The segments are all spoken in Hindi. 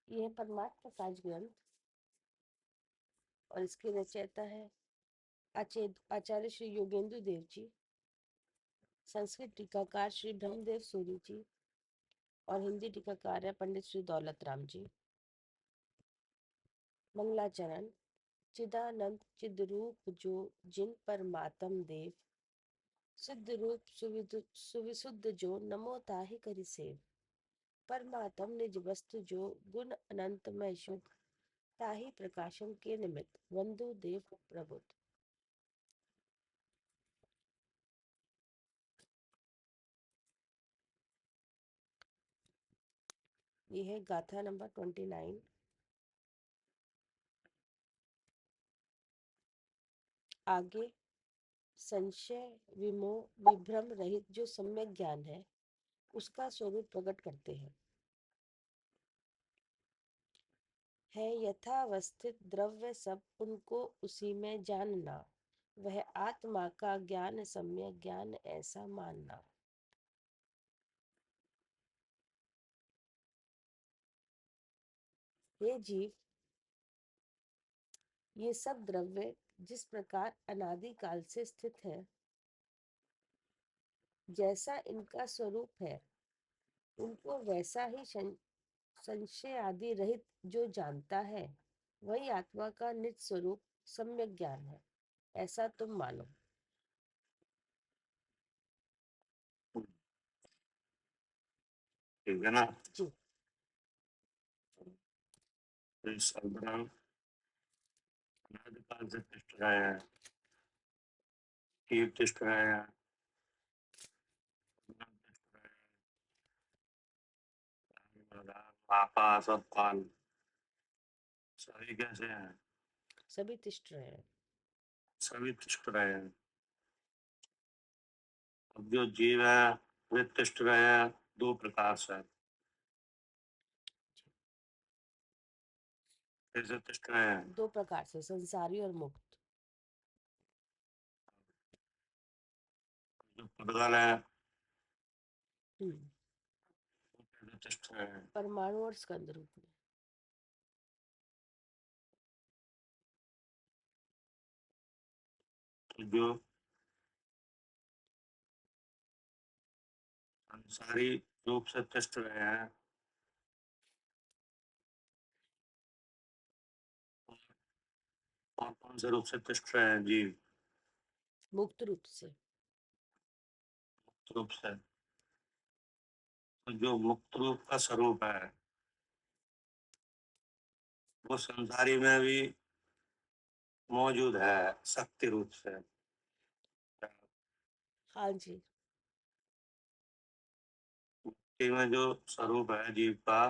यह परमार्थ प्रकाश ग्रंथ और इसके रचयिता है आचार्य श्री योगेंद्र देव जी, संस्कृत टीकाकार श्री ब्रह्मदेव सूरी जी और हिंदी टीकाकार है पंडित श्री दौलत राम जी। मंगलाचरण। चिदानंद चिद्रूप जो जिन परमात्म देव, सिद्ध रूप सुविशुद्ध जो नमो ताहि करि सेव। परमात्म निज वस्तु जो गुण अनंतमय शुद्ध, ताहि प्रकाशम के निमित्त वंदु देव प्रबुद्ध। ये है गाथा नंबर 29। आगे संशय विमोह विभ्रम रहित जो सम्यक ज्ञान है उसका स्वरूप प्रकट करते हैं। है यथावस्थित द्रव्य सब उनको उसी में जानना, वह आत्मा का ज्ञान सम्यक ज्ञान ऐसा मानना। हे जीव, ये सब द्रव्य जिस प्रकार अनादि काल से स्थित है, जैसा इनका स्वरूप है उनको वैसा ही संशय आदि रहित जो जानता है, वही आत्मा का निज स्वरूप सम्यक ज्ञान है, ऐसा तुम मानो। ठीक है ना जी। अनादिकाल से तिष्ठ रहे हैं, जीव तिष्ठ रहे हैं, आपा सब काल सभी कैसे हैं? सभी तिष्ठ रहे हैं। सभी तिष्ठ रहे हैं। अब जो जीव है वे तिष्ठ रहे हैं दो प्रकार से। कैसे तिष्ठ रहे हैं? दो प्रकार से, संसारी और मुक्त। जो पुद्गल है हम्म। वो कैसे तिष्ठ रहे हैं? परमाणु और स्कंद रूप में। तो जो संसारी रूप से तिष्ठ रहे हैं और कौन से रूप से तिष्ठ रहे हैं जीव? मुक्त रूप से। रूप से। तो जो मुक्त रूप का स्वरूप है वो संसारी में भी मौजूद है शक्ति रूप से। हाँ जी। मुक्ति में जो स्वरूप है जीव का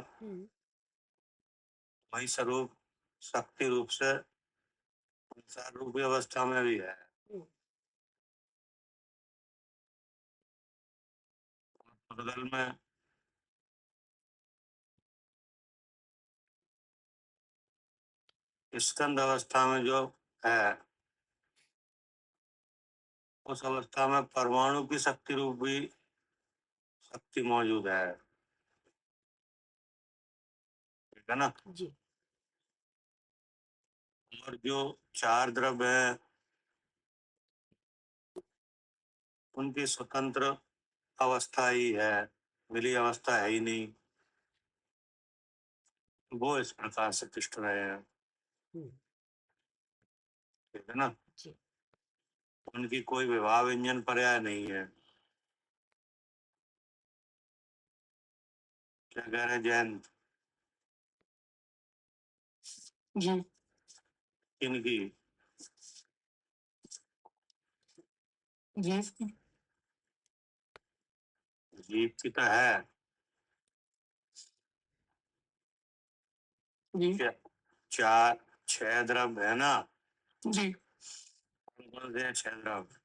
वही स्वरूप शक्ति रूप से संसार रूपी अवस्था में भी है। बदल में स्कंद अवस्था में जो है उस अवस्था में परमाणु की शक्ति रूप भी शक्ति मौजूद है। ठीक है ना जी। और जो चार द्रव्य है उनकी स्वतंत्र अवस्था ही है, मिली अवस्था है ही नहीं। वो इस प्रकार से तिष्ठ रहे हैं। ठीक है ना जी। उनकी कोई विवाह व्यंजन पर्याय नहीं है। क्या कह रहे जैन? जी इनकी जीव की जीव की तो है जी। चार छह द्रव्य है ना जी। कौन कौन से हैं छह द्रव्य?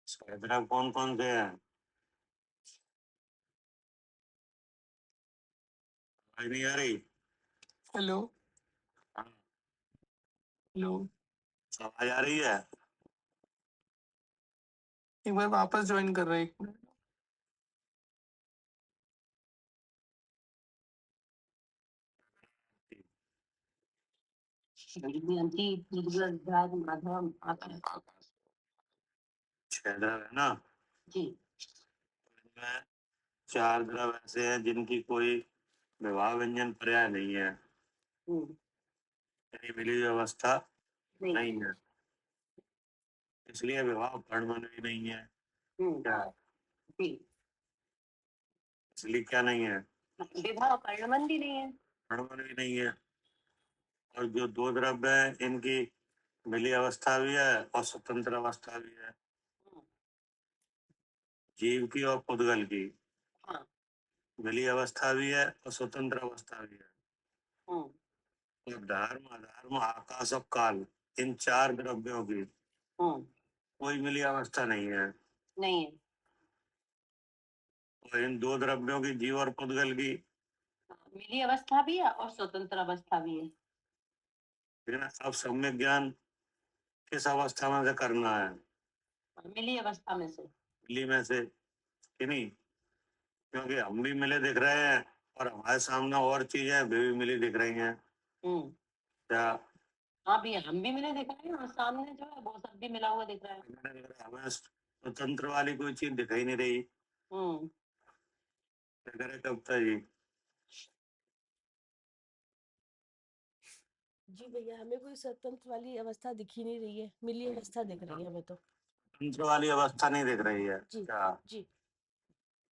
छह द्रव्य कौन कौन से हैं? आवाज नहीं आ रही? हेलो हाँ, हेलो आवाज आ रही है? एक बार वापस ज्वाइन कर रहे हैं, 1 मिनट। छह द्रव है ना? जी। इनमें 4 द्रव ऐसे हैं जिनकी कोई विवाह व्यंजन पर्याय नहीं है, यानी मिली हुई अवस्था नहीं है, इसलिए विवाह पर्णमन भी नहीं है। क्या? जी। इसलिए क्या नहीं है? विवाह पर्णमन भी नहीं है। पर्णमन भी नहीं है। और जो 2 द्रव्य है इनकी मिली अवस्था भी है और स्वतंत्र अवस्था भी है, जीव की और पुद्गल की। हाँ। मिली अवस्था भी है और स्वतंत्र अवस्था भी है। और धर्म अधर्म आकाश और काल, इन 4 द्रव्यों की कोई मिली अवस्था नहीं है। नहीं है। और इन 2 द्रव्यों की जीव और पुद्गल की मिली अवस्था भी है और स्वतंत्र अवस्था भी है। लेकिन अब सम्यक ज्ञान किस अवस्था में से करना है? मिली अवस्था में से। मिली में से कि नहीं? क्योंकि हम भी मिले दिख रहे हैं और हमारे सामने और चीजें भी मिली दिख रही हैं। क्या? हाँ भी हम भी मिले दिख रहे हैं और सामने जो है वो सब भी मिला हुआ दिख रहा है। हमें स्वतंत्र वाली कोई चीज दिखाई नहीं रही। हम्म। क्या करे कविता जी? जी भैया, हमें कोई स्वतंत्र वाली अवस्था दिख ही नहीं रही है, मिली अवस्था दिख रही है हमें तो। स्वतंत्र वाली अवस्था नहीं दिख रही है। जी। क्या? जी।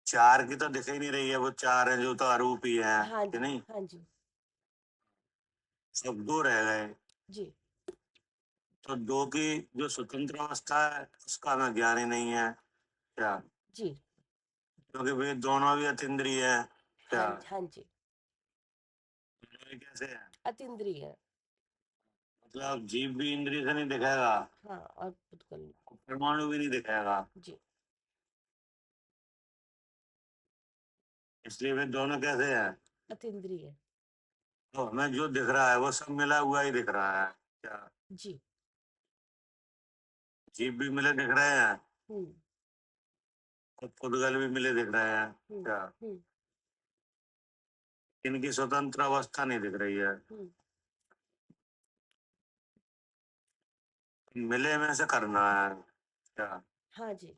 4 की तो दिख ही नहीं रही है, वो 4 है जो तो अरूप ही है हाँ कि जी। नहीं? हाँ जी। सब 2 रह गए। जी। तो 2 की जो स्वतंत्र अवस्था है उसका हमें ज्ञान ही नहीं है। क्या? जी। क्योंकि वे दोनों भी अतीन्द्रिय है। क्या? हाँ। हाँ जी। दोनों ही कैसे है? अतीन्द्रिय है। मतलब जीव भी इंद्रिय से नहीं दिखेगा, हाँ, और पुद्गल। परमाणु भी नहीं दिखेगा, जी। इसलिए वे दोनों कैसे हैं? अतीन्द्रिय है। तो हमें जो दिख रहा है वो सब मिला हुआ ही दिख रहा है। क्या? जी। जीव भी मिले दिख रहे हैं हम्म। और पुद्गल भी मिले दिख रहे हैं। हम्म। क्या? हम्म। इनकी स्वतंत्र अवस्था नहीं दिख रही है। हम्म। मिले में से करना है। क्या? हाँ जी,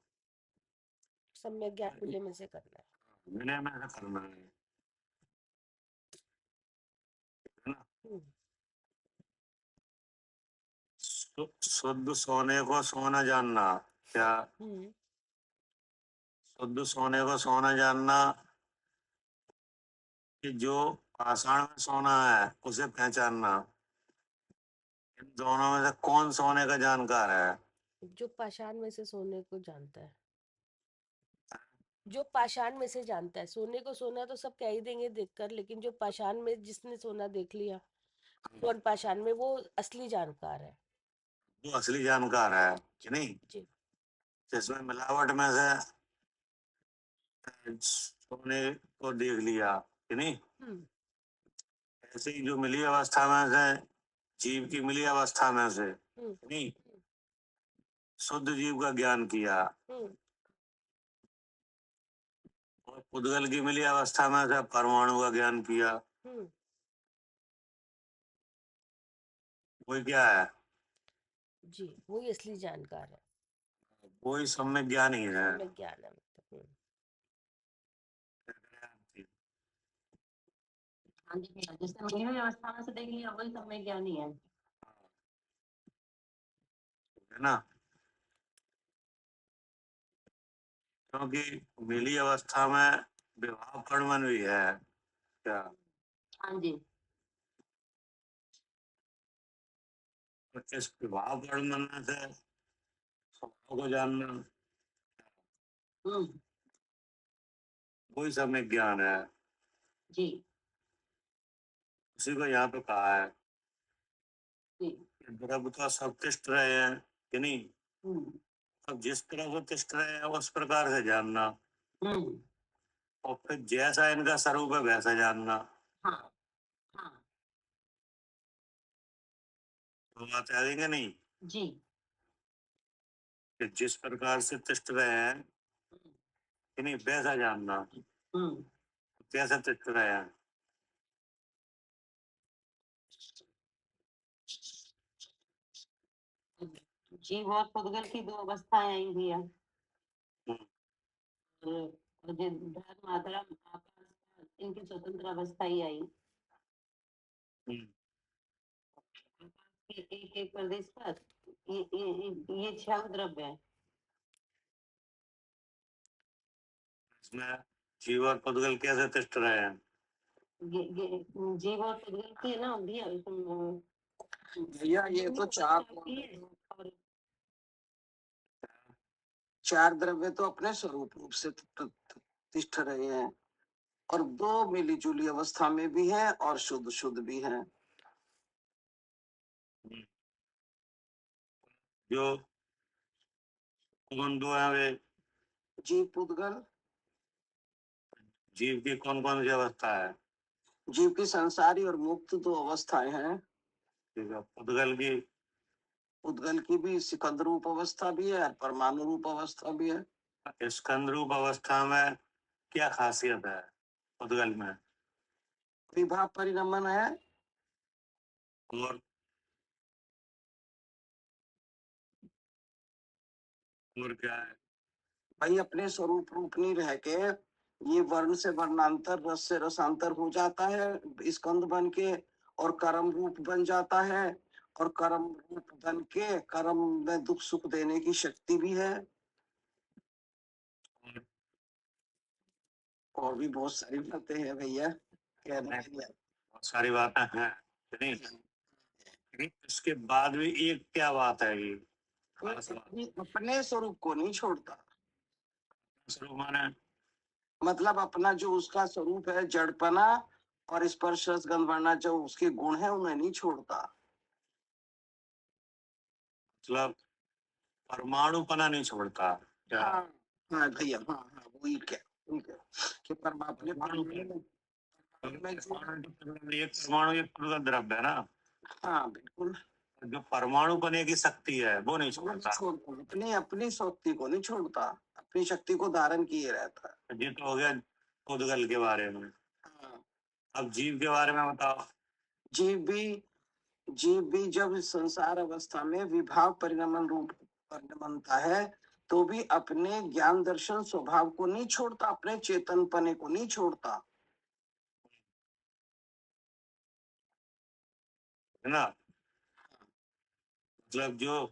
सम्यक ज्ञान मिले में से करना है। मिले में से करना है ना? हम्म। शुद्ध सोने को सोना जानना। क्या? हम्म। शुद्ध सोने को सोना जानना कि जो पाषाण में सोना है उसे पहचानना। इन दोनों में से कौन सोने का जानकार है? जो पाषाण में से सोने को जानता है। जो पाषाण में से जानता है, सोने को सोना तो सब कह ही देंगे देखकर, लेकिन जो पाषाण में जिसने सोना देख लिया, कौन पाषाण में, वो असली जानकार है। वो असली जानकार है कि नहीं? जी। जिसमें मिलावट में से सोने को देख लिया कि नहीं? हम्म। ऐसे ही जो मिली अवस्था में से, जीव की मिली अवस्था में से हम्म। नहीं, शुद्ध जीव का ज्ञान किया हम्म। और पुद्गल की मिली अवस्था में से परमाणु का ज्ञान किया। हम्म। वही क्या है? जी, वही असली जानकार है। वही सम्यक ज्ञान ही है। सम्यक ज्ञान है मतलब। हाँ जी भैया, जिसने मिली हुई अवस्था में से देख लिया वही सम्यक ज्ञानी है। है ना? क्योंकि मिली अवस्था में विवाह कर्मन भी है। क्या? हाँ जी। तो इस विवाह कर्मन में से स्वभाव को जानना हम्म। वही सम्यक ज्ञान है। जी। उसी को यहाँ पे कहा है जी। कि द्रव्य तो सब तिष्ठ रहे हैं कि नहीं? हम्म। अब जिस तरह से तिष्ठ रहे हैं उस प्रकार से जानना, हम्म। और फिर जैसा इनका स्वरूप है वैसा जानना। हाँ हाँ तो बात आ गई नहीं जी। कि जिस प्रकार से तिष्ठ रहे हैं कि नहीं वैसा जानना, कैसे तिष्ठ रहे हैं। जीव और पुद्गल की दो अवस्थाएं आई हुई है। और धर्म अधर्म आकाश इनकी स्वतंत्र अवस्था ही आई। एक एक प्रदेश पर ये 6 द्रव्य है। इसमें जीव और पुद्गल कैसे तिष्ठ रहे हैं। जीव और पुद्गल की ना भैया भैया ये तो चार और चार द्रव्य तो अपने स्वरूप रूप से तिष्ठ रहे हैं और दो मिली जुली अवस्था में भी है और शुद्ध शुद्ध भी है। जो कौन दो है वे जीव पुद्गल। जीव की कौन कौन सी अवस्था है। जीव की संसारी और मुक्त दो अवस्थाएं हैं। ठीक है, पुद्गल की पुद्गल की भी सिकंद रूप अवस्था भी है और परमाणु रूप अवस्था भी है। स्कंद रूप अवस्था में क्या खासियत है पुद्गल में। विभाव परिणमन है। और क्या है। भाई अपने स्वरूप रूप नहीं रह के ये वर्ण से वर्णांतर रस से रसांतर हो जाता है स्कंद बन के और कर्म रूप बन जाता है और कर्म रूप बन के कर्म में दुख सुख देने की शक्ति भी है। और भी बहुत सारी बातें हैं भैया कहने के लिए। बहुत सारी बातें हैं नहीं, लेकिन इसके बाद भी एक क्या बात है ये अपने स्वरूप को नहीं छोड़ता। स्वरूप माने मतलब अपना जो उसका स्वरूप है जड़पना और स्पर्श रस गंध वर्णना जो उसके गुण है उन्हें नहीं छोड़ता। मतलब परमाणुपना नहीं छोड़ता क्या। हाँ हाँ भैया हाँ हाँ वही क्या कि परमात्मा एक परमाणु एक पूरा द्रव्य है ना। हाँ बिल्कुल जो परमाणु बने की शक्ति है वो नहीं छोड़ता। अपनी अपनी शक्ति को नहीं छोड़ता अपनी शक्ति को धारण किए रहता है। ये तो हो गया पुद्गल के बारे में। हाँ। अब जीव के बारे में बताओ। जीव भी जब संसार अवस्था में विभाव परिणमन रूप परिणमता है तो भी अपने ज्ञान दर्शन स्वभाव को नहीं छोड़ता अपने चेतनपने को नहीं छोड़ता है ना। मतलब जो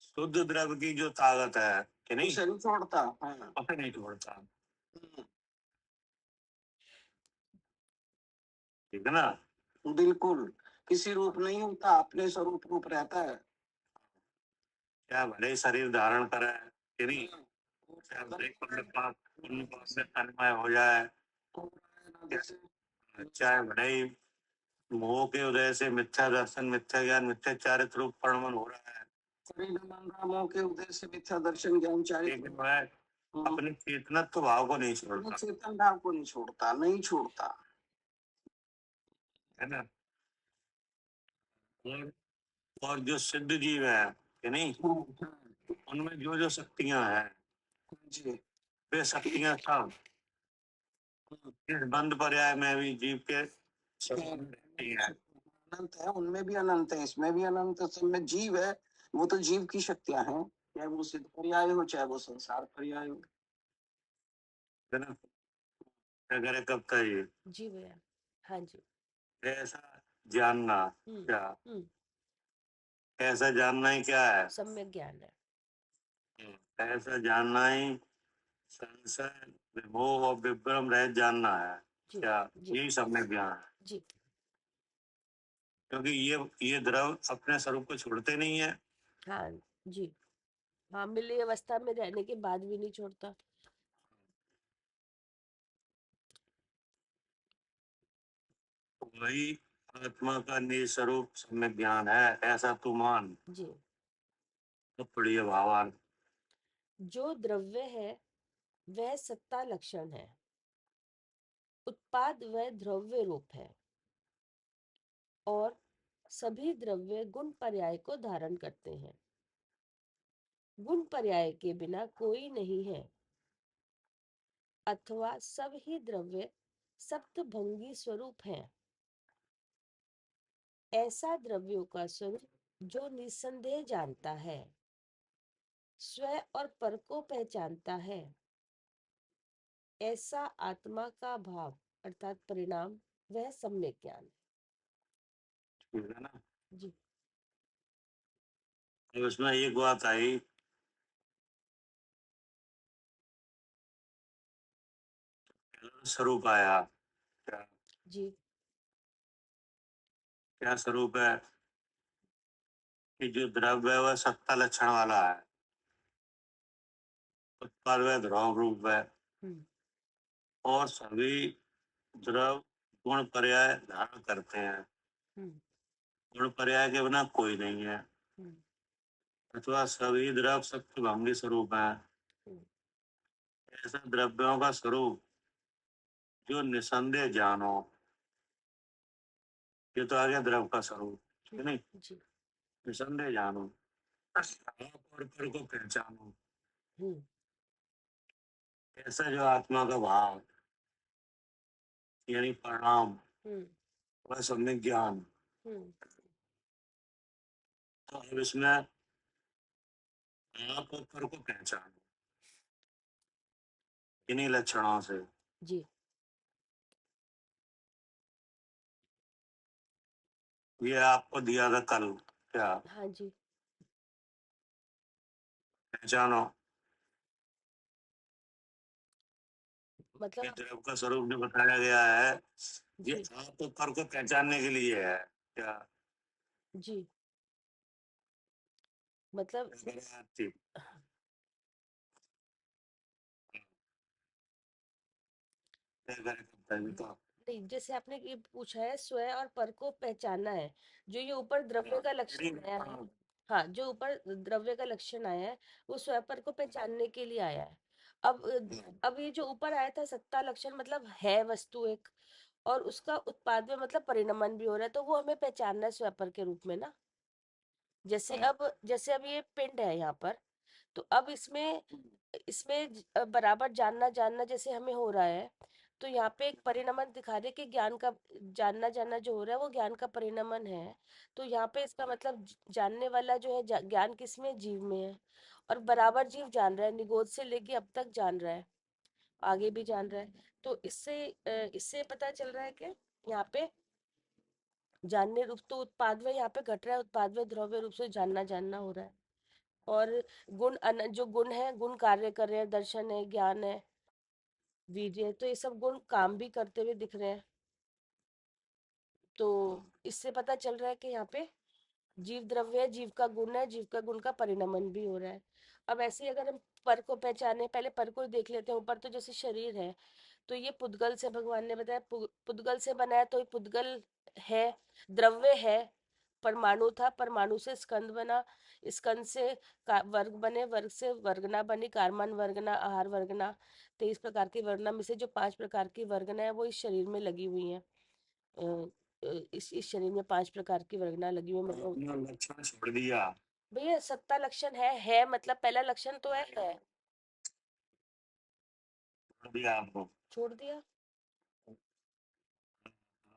शुद्ध द्रव्य की जो ताकत है कि नहीं उसे नहीं छोड़ता। हाँ। उसे नहीं छोड़ता। ठीक है ना। बिल्कुल किसी रूप नहीं होता अपने स्वरूप रूप रहता है। क्या भले ही शरीर धारण करे कि नहीं, चाहे भले ही पुण्य पाप में तन्मय हो जाए, चाहे भले ही मोह के उदय से मिथ्या दर्शन मिथ्या ज्ञान मिथ्या चारित्र रूप परिणमन हो रहा है, मोह के उदय से मिथ्या दर्शन ज्ञान चारित्र लेकिन वह अपने चेतनत्व भाव को नहीं छोड़ता। चेतन भाव को नहीं छोड़ता नहीं छोड़ता है ना। और जो सिद्ध जीव है कि नहीं उनमें जो जो शक्तियां हैं जी वे शक्तियां सब इस बंद पर्याय में भी जीव के रहती हैं। अनंत है उनमें भी अनंत है इसमें भी अनंत सब में जीव है वो तो जीव की शक्तियां हैं चाहे वो सिद्ध पर्याय हो चाहे वो संसार पर्याय हो। है ना। क्या करे कब तक ये जी भैया। हाँ जी। ऐसा जानना क्या, हम्म ऐसा जानना ही क्या है। सम्यक ज्ञान है। ऐसा जानना ही संशय विमोह और विभ्रम रहित जानना है। जी क्या जी यही सम्यक ज्ञान है। जी। क्योंकि ये द्रव अपने स्वरूप को छोड़ते नहीं है। हाँ जी। हाँ मिली अवस्था में रहने के बाद भी नहीं छोड़ता। वही आत्मा का निस्वरूप सम्यक ज्ञान है ऐसा तू मान। जी। तो पढ़िए भावान। जो द्रव्य है वह सत्ता लक्षण है। उत्पाद वह द्रव्य रूप है और सभी द्रव्य गुण पर्याय को धारण करते हैं। गुण पर्याय के बिना कोई नहीं है, अथवा सब ही द्रव्य सप्तभंगी स्वरूप हैं। ऐसा द्रव्यों का स्वरूप जो निस्संदेह जानता है, स्वयं और पर को पहचानता है, ऐसा आत्मा का भाव अर्थात परिणाम वह सम्यक ज्ञान ठीक है ना। है। जी अब इसमें एक बात आई, स्वरूप आया। क्या जी क्या स्वरूप है कि जो द्रव्य है वह सत्ता लक्षण वाला है, उत्पाद वह ध्रुव रूप है हम्म और सभी द्रव गुण पर्याय धारण करते हैं। हम्म गुण पर्याय के बिना कोई नहीं है, हम्म अथवा सभी द्रव सप्तभंगी स्वरूप है। हम्म ऐसा द्रव्यों का स्वरूप जो निसंदेह जानो, ये तो आ गया द्रव का स्वरूप, ठीक है नहीं। जी निसंदेह जानो, आप और पर को पहचानो, हम्म ऐसा जो आत्मा का भाव यानी परिणाम हम्म वह सम्यक ज्ञान। हम्म तो अब इसमें आप और पर को पहचानो इन्हीं लक्षणों से। जी ये आपको दिया था कल, क्या हाँ जी पहचानो। ये मतलब द्रव का स्वरूप जो बताया गया है, ये जी आप और पर को पहचानने के लिए है। क्या जी मतलब क्या करें आरती? क्या करें कब तक तो नहीं, जैसे आपने ये पूछा है स्वयं और पर को पहचानना है, जो ये ऊपर द्रव्य का लक्षण आया है। हाँ, जो ऊपर द्रव्य का लक्षण आया है वो स्वयं पर को पहचानने के लिए आया है। अब ये जो ऊपर आया था सत्ता लक्षण मतलब है वस्तु एक, और उसका उत्पाद में मतलब परिणमन भी हो रहा है, तो वो हमें पहचानना है स्वयं पर के रूप में ना। जैसे अब ये पिंड है यहाँ पर, तो अब इसमें इसमें बराबर जानना जानना जैसे हमें हो रहा है, तो यहाँ पे एक परिणमन दिखा रहे कि ज्ञान का जानना जानना जो हो रहा है वो ज्ञान का परिणमन है। तो यहाँ पे इसका मतलब जानने वाला जो है ज्ञान किसमें, जीव में है। और बराबर जीव जान रहा है, निगोद से लेके अब तक जान रहा है, आगे भी जान रहा है। तो इससे पता चल रहा है कि यहाँ पे जानने रूप तो उत्पाद में यहाँ पे घट रहा है, उत्पाद में द्रव्य रूप से जानना जानना हो रहा है। और जो गुण है, गुण कार्य कर रहे हैं, दर्शन है, ज्ञान है, वीर्य है, तो ये सब गुण काम भी करते हुए दिख रहे हैं। तो इससे पता चल रहा है कि यहाँ पे जीव द्रव्य है, जीव का गुण है, जीव का गुण का परिणमन भी हो रहा है। अब ऐसे ही अगर हम पर को पहचाने, पहले पर को ही देख लेते हैं। ऊपर तो जैसे शरीर है, तो ये पुद्गल से भगवान ने बताया, पुद्गल से बना है, तो ये पुद्गल है, द्रव्य है। परमाणु था, परमाणु से स्कंद बना, स्कंद से वर्ग बने, वर्ग से वर्गना बनी, कार्बन वर्गना, आहार वर्गना। 23 प्रकार की वर्गना में से जो 5 प्रकार की वर्गना है वो इस शरीर में लगी हुई है। इस शरीर में 5 प्रकार की वर्गना लगी हुई है। अपना लक्षण छोड़ दिया। भैया सत्ता लक्षण है मतलब पहला लक्षण तो है। छोड़ दिया आपको, छोड़ दिया।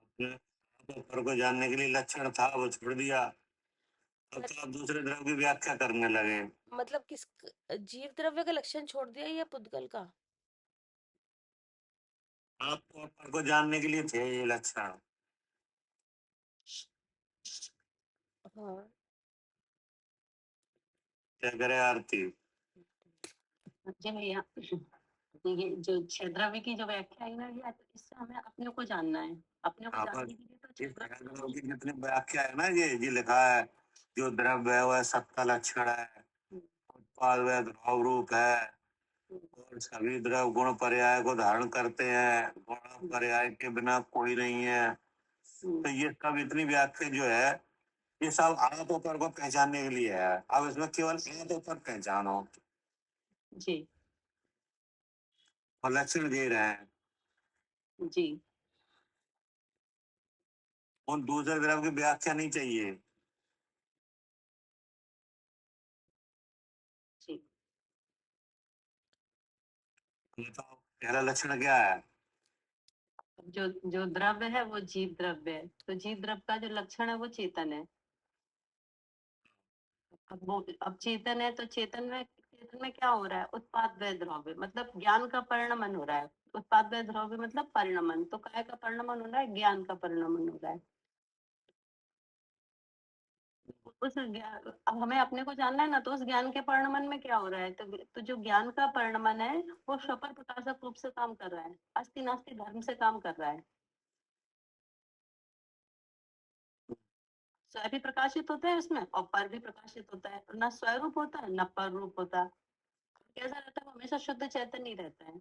आपने आप और पर को जानने के लिए लक्षण था वो छोड़ दिया। अब मत, तो आप दूसरे द्रव की व्याख्या करने लगे। मतलब किस, जीव द्रव्य का लक्षण छोड़ दिया या पुद्गल का? आप और पर को जानने के लिए थे ये लक्षण। हाँ क्या करे आरती? जी भैया, ये जो क्षेत्रव्य की जो व्याख्या है ना, ये तो इससे हमें अपने को जानना है। अपने को हाँ, जानने पर के लिए तो ये क्षेत्रव्य द्रव की जितनी व्याख्या है ना, ये लिखा है जो द्रव्य है वह सत्ता लक्षण है, उत्पाद वह ध्रुव रूप है और सभी द्रव गुण पर्याय को धारण करते हैं, गुण पर्याय के बिना कोई नहीं है। तो ये सब इतनी व्याख्या जो है ये सब आप ऊपर को पहचानने के लिए है। अब इसमें केवल आप ऊपर पहचानो जी और लक्षण दे रहे हैं। जी उन दूसरे द्रव्य की व्याख्या नहीं चाहिए। जी बताओ पहला लक्षण क्या है? जो जो द्रव्य है वो जीव द्रव्य है, तो जीव द्रव्य का जो लक्षण है वो चेतन है। अब चेतन है तो चेतन में क्या हो रहा है? उत्पाद व द्रव्य मतलब ज्ञान का परिणमन हो रहा है। उत्पाद व द्रव्य मतलब परिणमन, तो काय का परिणमन हो रहा है? ज्ञान का परिणमन हो रहा है। अब हमें अपने को जानना है ना, तो उस ज्ञान के परिणमन में क्या हो रहा है? तो जो ज्ञान का परिणमन है वो स्वपर प्रकाशक रूप से काम कर रहा है, अस्ति नास्ति धर्म से काम कर रहा है। स्वयं भी प्रकाशित होता है उसमें और पर भी प्रकाशित होता है, ना स्वरूप होता है ना पर रूप होता। कैसा रहता है? वो हमेशा शुद्ध चैतन्य ही रहता है।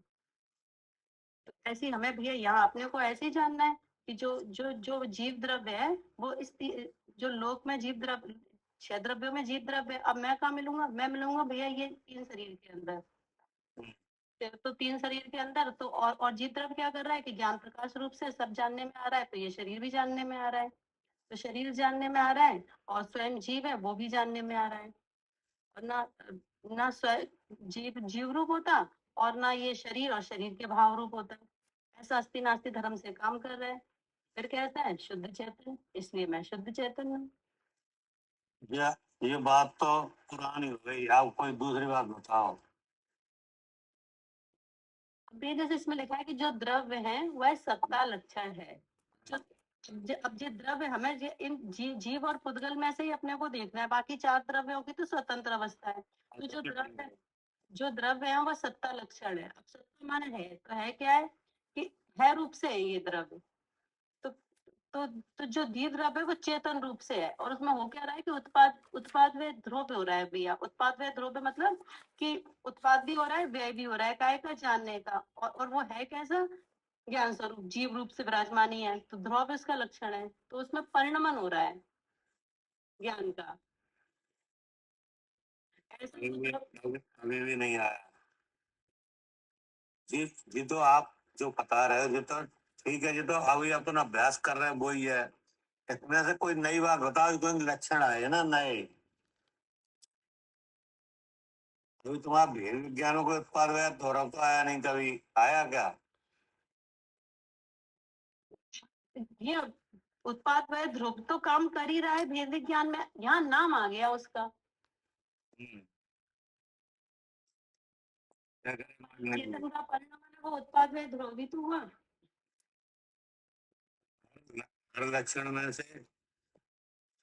तो ऐसे ही हमें भैया यहाँ अपने को ऐसे ही जानना है कि जो जो जो जीव द्रव्य है वो जो लोक में जीव द्रव्य, छह द्रव्यों में जीव द्रव्य है। अब मैं कहाँ मिलूंगा? मैं मिलूंगा भैया ये तीन शरीर के अंदर। तो तीन शरीर के अंदर तो और जीव द्रव्य क्या कर रहा है कि ज्ञान प्रकाश रूप से सब जानने में आ रहा है, तो ये शरीर भी जानने में आ रहा है। तो शरीर जानने में आ रहा है और स्वयं जीव है वो भी जानने में आ रहा है। और ना ना स्वयं जीव रूप होता और ना ये शरीर और शरीर के भाव रूप होता है। ऐसा अस्ति नास्ति धर्म से काम कर रहा है। फिर कैसा है? शुद्ध चैतन्य, इसलिए मैं शुद्ध चैतन्य हूँ। ये बात तो पुरानी हो गई, आप कोई दूसरी बात बताओ। अभी जैसे इसमें लिखा है कि जो द्रव्य है वह सत्ता लक्षण है। जो अब ये द्रव्य हमें इन जीव और पुद्गल में से ही अपने को देखना है, बाकी चार द्रव्यों की तो स्वतंत्र अवस्था है। तो जो द्रव्य है वो सत्ता लक्षण है। अब सत्ता माने है तो है क्या है कि है रूप से है ये द्रव्य। तो तो जो जीव द्रव्य है वो चेतन रूप से है और उसमें हो क्या रहा है कि उत्पाद व ध्रुव हो रहा है भैया। उत्पाद व ध्रुव मतलब कि उत्पाद भी हो रहा है, व्यय भी हो रहा है, काय का? जानने का। और वो है कैसा? ज्ञान स्वरूप जीव रूप से विराजमान ही है, तो ध्रुव इसका लक्षण है। तो उसमें परिणमन हो रहा है ज्ञान का। ऐसा अभी भी नहीं आया जी। जी तो आप जो बता रहे हो जी तो ठीक है, जी तो अभी अपन अभ्यास कर रहे हैं वो ही है। इसमें से कोई नई बात बताओ, कोई लक्षण आए ना नए। अभी तुम्हारा भेद विज्ञानों को उत्पाद गौरव तो आया नहीं, कभी आया क्या? ये उत्पाद व ध्रुव तो काम कर ही रहा है भेद विज्ञान में, यहाँ नाम आ गया उसका। चेतन का परिणाम है वो उत्पाद व ध्रुव भी तो हुआ। हर लक्षण में से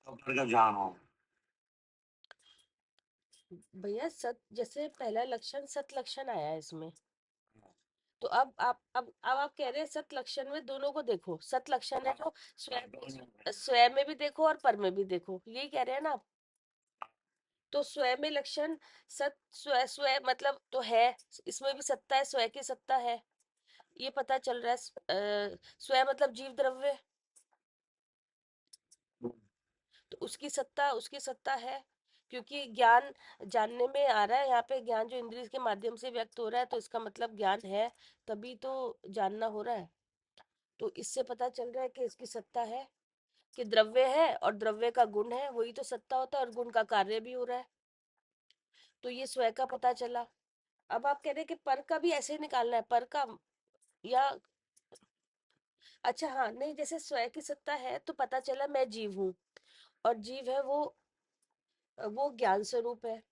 ऊपर का जानो। भैया सत जैसे पहला लक्षण सत लक्षण आया है इसमें, तो अब आप कह रहे हैं सत लक्षण में दोनों को देखो। सत लक्षण है तो स्वयं में भी देखो और पर में भी देखो, यही कह रहे हैं ना आप? तो स्वयं में लक्षण सत स्व मतलब तो है, इसमें भी सत्ता है, स्वयं की सत्ता है, ये पता चल रहा है। स्वयं मतलब जीव द्रव्य, तो उसकी सत्ता है, क्योंकि ज्ञान जानने में आ रहा है यहाँ पे। ज्ञान जो इंद्रिय के माध्यम से व्यक्त हो रहा है, तो इसका मतलब ज्ञान है, तभी तो जानना हो रहा है। तो इससे पता चल रहा है कि इसकी सत्ता है, कि द्रव्य है और द्रव्य का गुण है, वही तो सत्ता होता है, और गुण का कार्य भी हो रहा है। तो ये स्वयं का पता चला। अब आप कह रहे हैं कि पर का भी ऐसे ही निकालना है, पर का, या अच्छा हाँ, नहीं, जैसे स्वयं की सत्ता है तो पता चला मैं जीव हूँ, और जीव है वो ज्ञान स्वरूप है,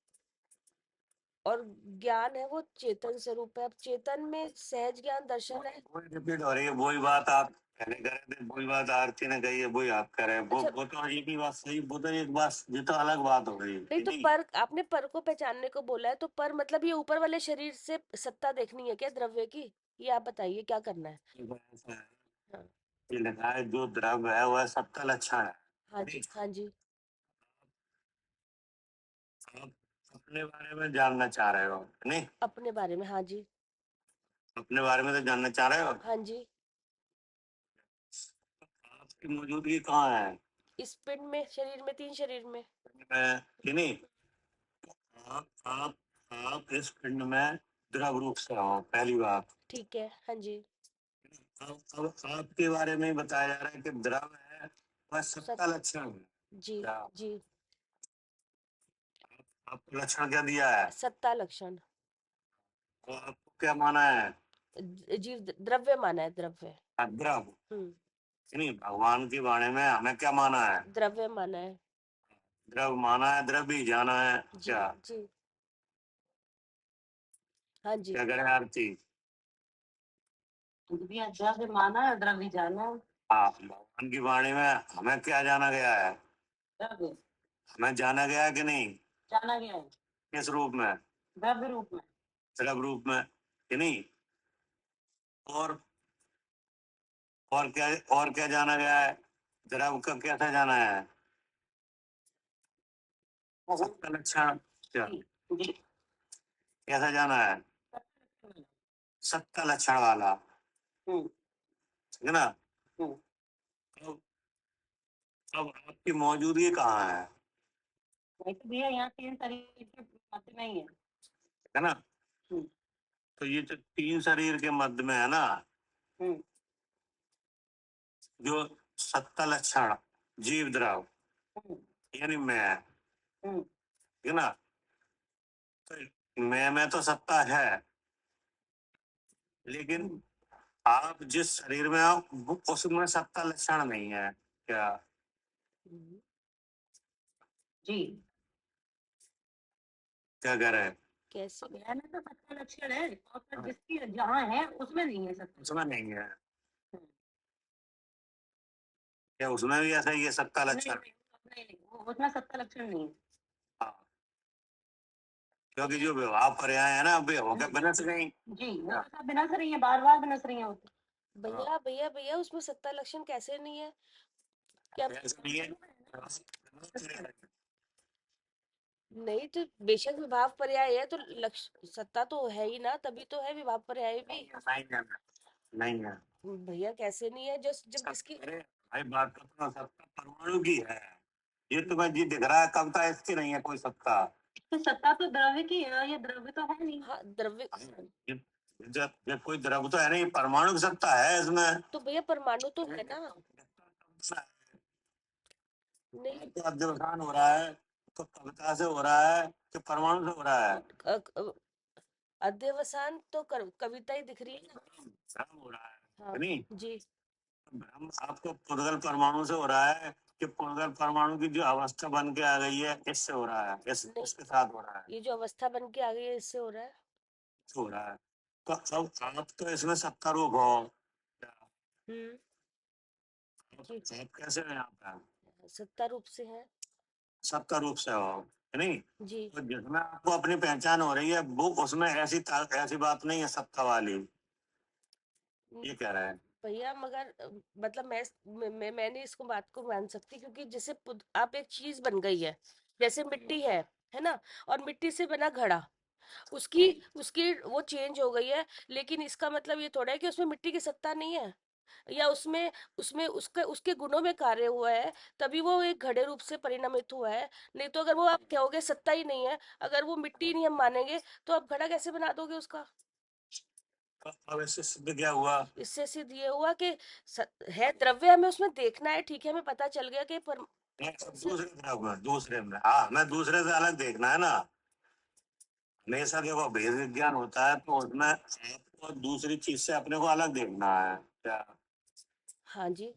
और ज्ञान है वो चेतन स्वरूप है। अब चेतन में सहज ज्ञान दर्शन है। वही रिपीट हो रही है, वही बात आप पहले कर रहे थे, वही बात आरती ने कही है, वही आप कर रहे हैं। अच्छा, वो तो एक ही बात सही, वो तो एक बात, ये तो अलग बात हो गई नहीं तो नहीं। पर, आपने पर को पहचानने को बोला है, तो पर मतलब ये ऊपर वाले शरीर से सत्ता देखनी है क्या द्रव्य की? ये आप बताइए क्या करना है। ऐसा है, हाँ, ये लिखा है जो द्रव्य है वह सत्ता लक्षण है। हाँ नहीं, जी, हाँ जी। आप अपने बारे में जानना चाह रहे हो नहीं? अपने बारे में, हाँ जी, अपने बारे में तो जानना चाह रहे हो। हाँ जी। आपकी मौजूदगी कहाँ है? इस पिंड में, शरीर में, तीन शरीर में। मैं कि नहीं, आप आप आप इस पिंड में द्रव रूप से हो, पहली बात। ठीक है, हाँ जी। अब आपके बारे में ही बताया जा रहा है कि द्रव है वह सत्ता लक्षण है। जी क्या जी, आपको लक्षण क्या दिया है? सत्ता लक्षण। तो आपको क्या माना है? जीव द्रव्य माना है, द्रव्य। द्रव। हम्म, नहीं, भगवान के बारे में हमें क्या माना है? द्रव्य माना है। द्रव माना है, द्रव भी जाना है। जी क्या जी, हाँ जी। क्या करें आरती? भी द्रव्य माना है, द्रव्य जाना है। हाँ, भगवान की वाणी में हमें क्या जाना गया है? द्रव्य हमें जाना गया है कि नहीं? जाना गया है किस रूप में? द्रव्य रूप में। द्रव रूप में, कि नहीं? और और क्या जाना गया है? द्रव का कैसे जाना है? सत्ता लक्षण। क्या जी जी, कैसे जाना है? सत्य लक्षण। सत्ता लक्षण वाला, हम्म ठीक है ना? हम्म, अब अब आपकी मौजूदगी कहाँ है? वैसे भैया यहाँ 3 शरीर के मध्य में ही है। है ना? हम्म तो ये जो 3 शरीर के मध्य में है ना, हम्म जो सत्ता लक्षण जीव द्रव हम्म यानी मैं, हम्म ठीक है ना? तो मैं में तो सत्ता है, लेकिन हम्म, आप जिस शरीर में हो उसमें सत्ता लक्षण नहीं है। क्या हम्म, जी, क्या करें? कैसे? मैं में तो सत्य लक्षण है और फिर जिसकी जहाँ है उसमें नहीं है सत्य। उसमें नहीं है। हम्म, क्या उसमें भी ऐसा ही है सत्ता नहीं लक्षण? नहीं नहीं नहीं, उसमें सत्य लक्षण नहीं है। हाँ, क्योंकि जो विवाह पर्याय है ना वे होके बिना से नहीं। जी, वो तो सब बिना से रही है, बार बार बिना से रही है वो तो। भैया भैया भैया, उसमें सत्ता लक्षण कैसे नहीं है? क्या? ऐसा नहीं है। नहीं तो बेशक विभाव पर्याय है तो लक्ष्य सत्ता तो है ही ना, तभी तो है विभाव पर्याय भी। नहीं है। भैया कैसे नहीं है? जो जब जिसकी अरे भाई, बात तो अपना सत्ता परमाणु की है। ये तुम्हें जी दिख रहा है, कविता इसकी नहीं है कोई सत्ता। तो सत्ता तो द्रव्य की है, ये द्रव्य तो है नहीं। हाँ द्रव्य। ये जब कोई द्रव तो है नहीं, परमाणु की सत्ता है इसमें। तो भैया परमाणु तो है ना। नहीं, तो अध्यवसान हो रहा है तो कविता से हो रहा है कि परमाणु से हो रहा है? अध्यवसान तो कविता ही दिख रही है ना। भ्रम हो रहा है, हाँ नहीं? जी। भ्रम आपको पुद्गल परमाणु से हो रहा है कि पुद्गल परमाणु की जो अवस्था बन के आ गई है इससे हो रहा है, नहीं, इसके साथ हो रहा है, ये जो अवस्था बन के आ गई है इससे हो रहा है। इससे हो रहा है। तो अब आप तो इसमें सत्ता रूप हो। हम्म, जी, आप कैसे हैं यहाँ पे? सत्ता रूप से है। सत्ता रूप से हो, है नहीं? जी। तो जिसमें आपको अपनी पहचान हो रही है वो उसमें ऐसी बात नहीं है सत्ता वाली। ये कह रहे हैं। भैया मगर मतलब मैंने इसको बात को मान सकती, क्योंकि जैसे आप एक चीज बन गई है, जैसे मिट्टी है ना, और मिट्टी से बना घड़ा, उसकी उसकी वो चेंज हो गई है, लेकिन इसका मतलब ये थोड़ा है कि उसमें मिट्टी की सत्ता नहीं है, या उसमें उसमें उसके उसके गुणों में कार्य हुआ है, तभी वो एक घड़े रूप से परिणमित हुआ है। नहीं तो अगर वो आप कहोगे सत्ता ही नहीं है, अगर वो मिट्टी नहीं हम मानेंगे, तो आप घड़ा कैसे बना दोगे उसका? तो अब इससे सिद्ध क्या हुआ? इससे सिद्ध ये हुआ कि है द्रव्य, हमें उसमें देखना है, ठीक है, हमें पता चल गया कि दूसरे द्रव में, दूसरे में, हाँ, मैं दूसरे से अलग देखना है ना। हमेशा देखो भेद विज्ञान होता है तो उसमें आपको दूसरी चीज से अपने को अलग देखना है। क्या हाँ जी,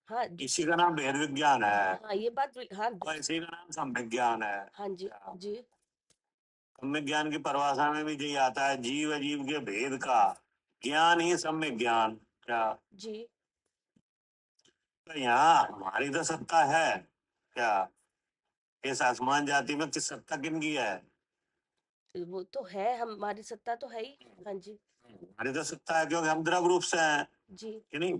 हाँ इसी का नाम भेद विज्ञान है हाँ, ये बात हाँ और इसी का नाम संविज्ञान है। हाँ जी क्या जी संविज्ञान की परिभाषा में भी यही आता है, जीव अजीव के भेद का ज्ञान ही संविज्ञान। क्या जी। तो यहाँ हमारी तो सत्ता है। क्या इस आसमान जाति में किस सत्ता किन की है? वो तो है, हमारी सत्ता तो है ही। हाँ जी हमारी तो सत्ता है क्योंकि हम द्रव रूप से हैं, जी, कि नहीं?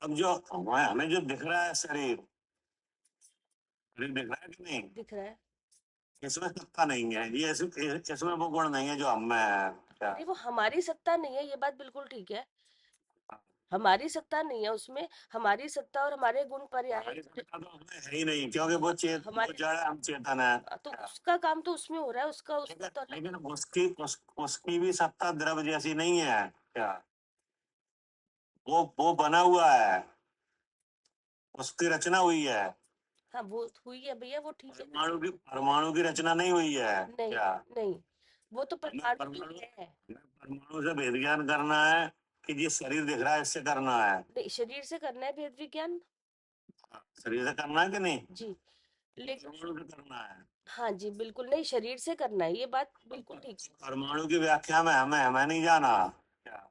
अब जो हमें जो दिख रहा है शरीर दिख रहा है कि नहीं? दिख रहा है। इसमें सत्ता नहीं है, ये इसमें वो गुण नहीं है जो हम में है। क्या नहीं, वो हमारी सत्ता नहीं है, ये बात बिल्कुल ठीक है। हमारी सत्ता नहीं है उसमें, हमारी सत्ता और हमारे गुण पर्याय। हमारी सत्ता तो उसमें है ही नहीं क्योंकि वो वो हमारे जड़ है, हम चेतन है। तो क्या? उसका काम तो उसमें हो रहा है, उसका उसका लेकिन तो अलग। लेकिन उसकी भी सत्ता द्रव जैसी नहीं है। क्या वो बना हुआ है, उसकी रचना हुई है। हाँ वो हुई है भैया, वो ठीक है। परमाणु की रचना नहीं हुई है नहीं क्या? नहीं, वो तो हमें परमाणु परमाणु ही है। हमें परमाणु से भेद ज्ञान करना है कि ये शरीर दिख रहा है इससे करना है? नहीं, शरीर से करना है भेद विज्ञान। शरीर से करना है कि नहीं? जी, लेकिन परमाणु से करना है। हाँ जी बिल्कुल, नहीं शरीर से करना है, ये बात बिल्कुल ठीक है। परमाणु की व्याख्या में हमें हमें नहीं जाना क्या?